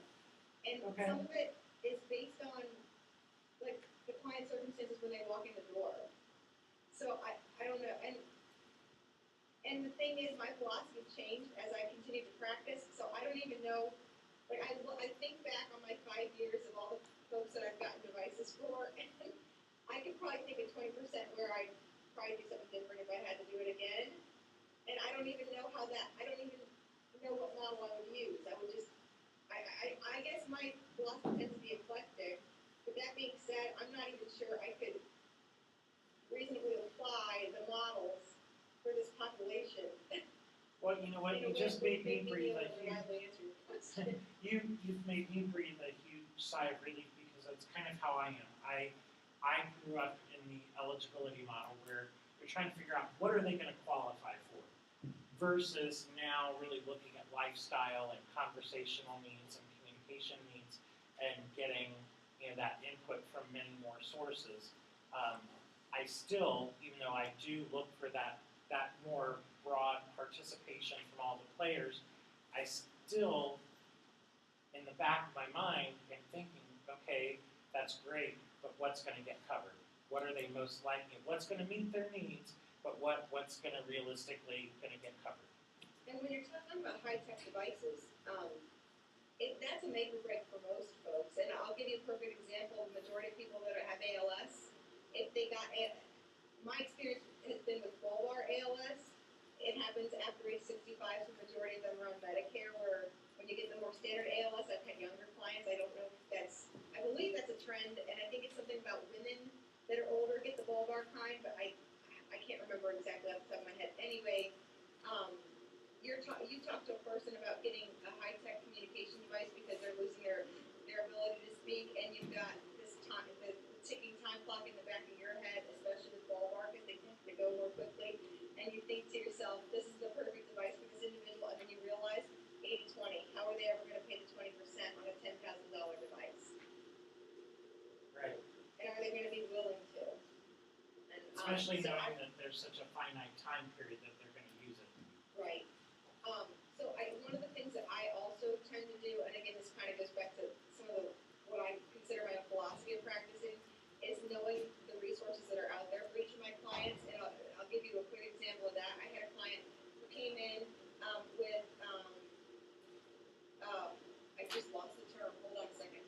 And Okay. some of it is based on like the client circumstances when they walk in the door. So I don't know. And the thing is, my philosophy changed as I continue to practice. So I don't even know. Like I think back on my 5 years of all the folks that I've gotten devices for, and I could probably think of 20% where I'd probably do something different if I had to do it again. And I don't even know how that. I don't even know what model I would use. I would just. I guess my philosophy tends to be eclectic. But that being said, I'm not even sure I could reasonably apply the models for this population. Well, you know what, you just made me breathe a huge, reliably answer your question. you've made me breathe a huge sigh of relief because that's kind of how I am. I grew up in the eligibility model where you're trying to figure out what are they going to qualify for versus now really looking at lifestyle and conversational needs and communication needs and getting that input from many more sources. I still, even though I do look for that more broad participation from all the players, I still, in the back of my mind, am thinking, okay, that's great, but what's going to get covered? What are they most likely? What's going to meet their needs, but what's going to realistically going to get covered? And when you're talking about high-tech devices, that's a make or break for most folks. And I'll give you a perfect example. The majority of people that have ALS, if they got my experience has been with bulbar ALS. It happens after age 65, so the majority of them are on Medicare, where when you get the more standard ALS, I've had younger clients. I don't know if I believe that's a trend, and I think it's something about women that are older get the bulbar kind, but I can't remember exactly off the top of my head. Anyway, you talked to a person about getting a high-tech communication device because they're losing their ability to speak, and you've got this time, the ticking time clock in the back of your head, especially with bulbar, because they tend to go more quickly, and you think to yourself, this is the perfect device for this individual, and then you realize 80-20, how are they ever going to pay the 20% on a $10,000 device? Right. And are they going to be willing to? And, Especially knowing that there's such a finite time period that they're going to use it. Right. So one of the things that I also tend to do, and again, this kind of goes back to some of what I consider my own philosophy of practicing, is knowing the resources that are out there for each of my clients. And I'll give you a quick example of that. I had a client who came in with, I just lost the term. Hold on a second.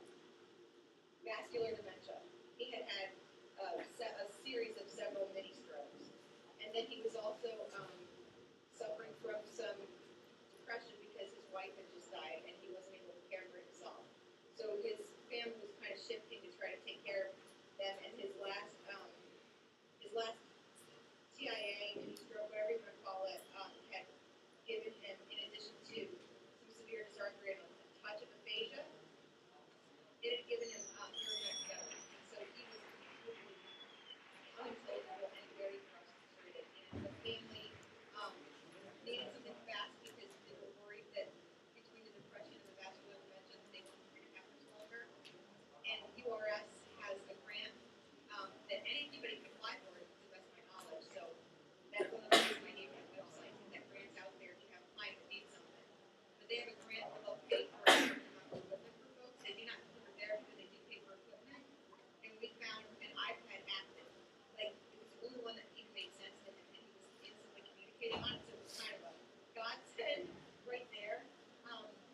Vascular dementia. He had had a series of several mini strokes, and then he was also suffering from some depression because his wife had just died and he wasn't able to care for himself. So his family was kind of shifting to try to take care of them, and his last TIA, mini stroke, whatever you want to call it, had given him, in addition to some severe dysarthria and a touch of aphasia, it had given him urinary failure. And so he was completely unsociable and very frustrated. And the family needed something fast because they were worried that between the depression and the vascular dementia, they weren't going to have much longer. And URS has a grant that anybody can apply for, to the best of my knowledge. So that's one of the things I need on the website. That grant's out there if you have a client that needs something. But they have a grant to help pay for equipment for folks. They do not deliver there because they do pay for equipment. And we found an iPad active. Like, it was the only one that even made sense to him, and he was instantly communicating on it. So it was kind of a godsend right there.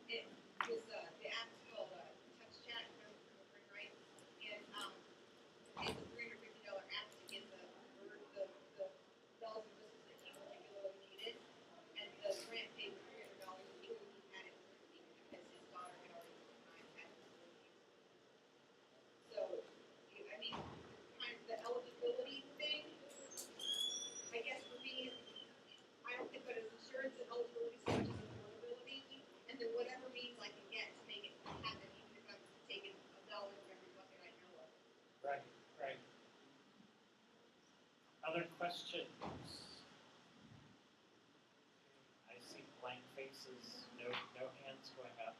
It was the app is called Touch Chat, if I'm remembering right, and it's a $350 app to get the bells and whistles that he particularly needed, and the grant paid $300 to him. He had it for him because his daughter had already been on iPad. So, I mean, kind of the eligibility thing. I guess for me, I don't think that it's insurance and eligibility so much as affordability, and then whatever means I can get to make it happen, even if I'm taking $1 from every bucket I know of. Right, right. Other questions? I see blank faces, no hands going up.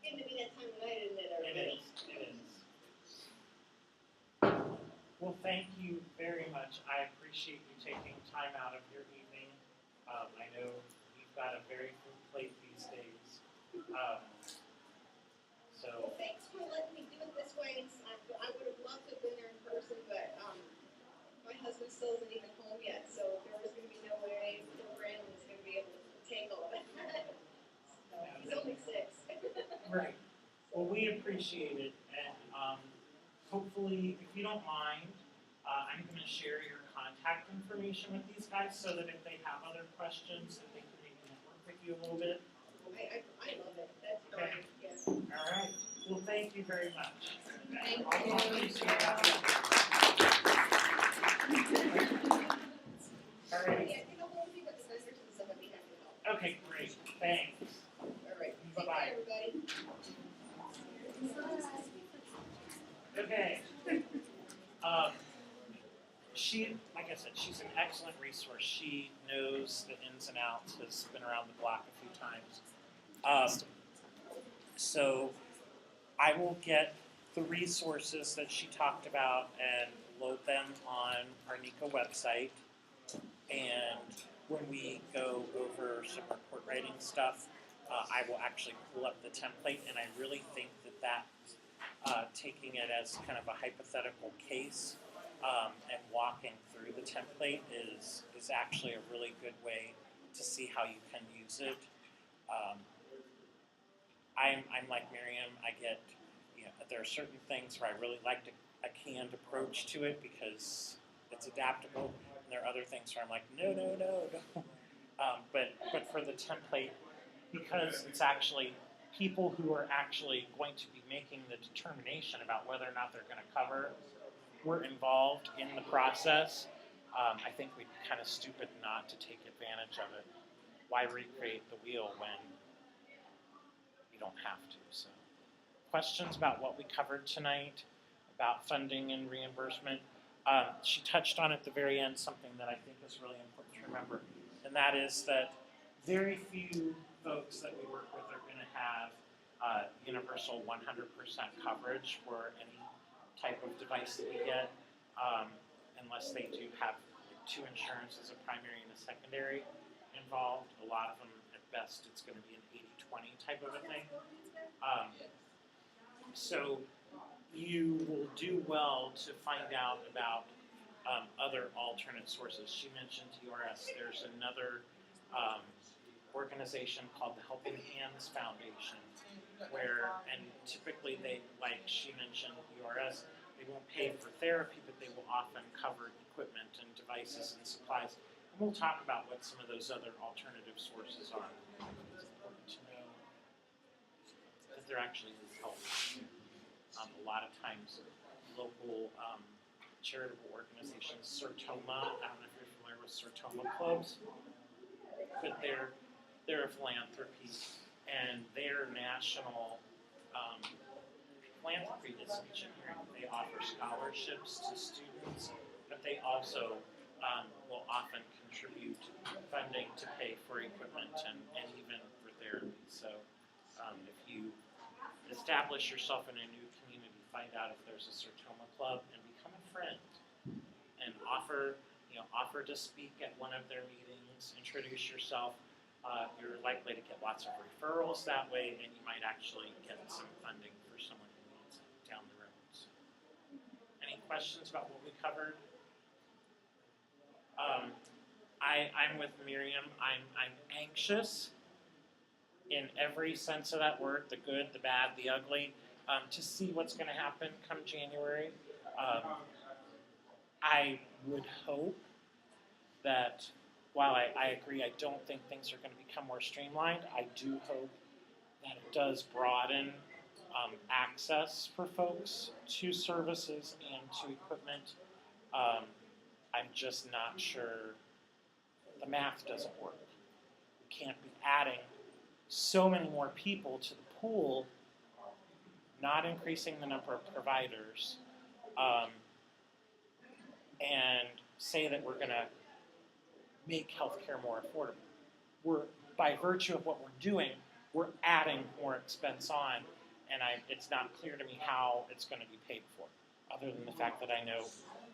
Seemed to be that time of night, isn't it, It everybody? is, it is. thank you very much. I appreciate you taking time out of your evening. I know you've got a very full plate these days. So, Well, thanks for letting me do it this way. I would have loved to have been there in person, but my husband still isn't even home yet, so there was going to be no way little Brandon was going to be able to take all of it. So, he's only 6. right. Well, we appreciate it, and hopefully, if you don't mind, I'm going to share your contact information with these guys so that if they have other questions, that they can maybe network with you a little bit. I love it. That's Okay. great. Yes. All right. Well, thank you very much. Thank I'll talk to you soon after. All right. Yeah, get a hold of me with the vendors and stuff. I'd be happy to help. Okay, great. Thanks. All right. Take Bye-bye. care, everybody. Okay. She, like I said, she's an excellent resource. She knows the ins and outs, has been around the block a few times. So I will get the resources that she talked about and load them on our NICA website. And when we go over some report writing stuff, I will actually pull up the template, and I really think that taking it as kind of a hypothetical case and walking through the template is actually a really good way to see how you can use it. I'm like Miriam. I get, there are certain things where I really like a canned approach to it because it's adaptable, and there are other things where I'm like, no. But for the template, because it's actually people who are actually going to be making the determination about whether or not they're going to cover were involved in the process, I think we'd be kind of stupid not to take advantage of it. Why recreate the wheel when you don't have to? So, questions about what we covered tonight, about funding and reimbursement? She touched on at the very end something that I think is really important to remember, and that is that very few folks that we work with are going to have universal 100% coverage for any type of device that we get, unless they do have 2 insurances, a primary and a secondary involved. A lot of them, at best, it's going to be an 80-20 type of a thing. So you will do well to find out about other alternate sources. She mentioned URS. There's another organization called the Helping Hands Foundation, and typically they, like she mentioned, URS, they won't pay for therapy, but they will often cover equipment and devices and supplies. And we'll talk about what some of those other alternative sources are. It's important to know that there actually is help. A lot of times, local charitable organizations, Sertoma, I don't know if you're familiar with Sertoma clubs, but they're a philanthropy, and their national philanthropy is engineering. They offer scholarships to students, but they also will often contribute funding to pay for equipment and even for therapy. So if you establish yourself in a new community, find out if there's a Sertoma club and become a friend, and offer to speak at one of their meetings, introduce yourself. You're likely to get lots of referrals that way, and you might actually get some funding for someone who needs it down the road. So, any questions about what we covered? I'm with Miriam. I'm anxious in every sense of that word, the good, the bad, the ugly, to see what's going to happen come January. I would hope that, while I agree, I don't think things are going to become more streamlined, I do hope that it does broaden access for folks to services and to equipment. I'm just not sure the math doesn't work. We can't be adding so many more people to the pool, not increasing the number of providers, and say that we're going to make healthcare more affordable. By virtue of what we're doing, we're adding more expense on, and it's not clear to me how it's going to be paid for, other than the fact that I know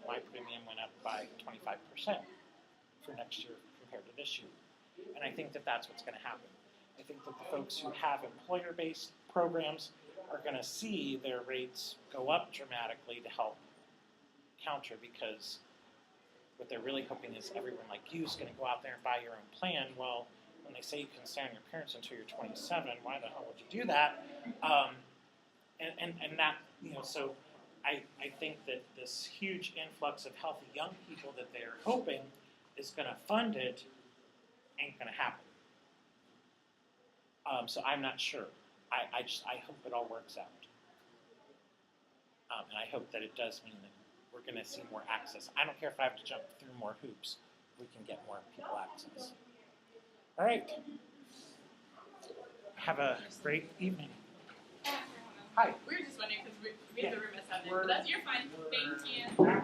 my premium went up by 25% for next year compared to this year. And I think that that's what's going to happen. I think that the folks who have employer-based programs are going to see their rates go up dramatically to help counter, because what they're really hoping is everyone like you is going to go out there and buy your own plan. Well, when they say you can stay on your parents until you're 27, why the hell would you do that? And that, so I think that this huge influx of healthy young people that they're hoping is going to fund it ain't going to happen. So I'm not sure. I hope it all works out. And I hope that it does mean that we're going to see more access. I don't care if I have to jump through more hoops. We can get more people access. All right. Have a great evening. Hi. We were just wondering because we have the room at 7, We're- but you're fine. Thank you.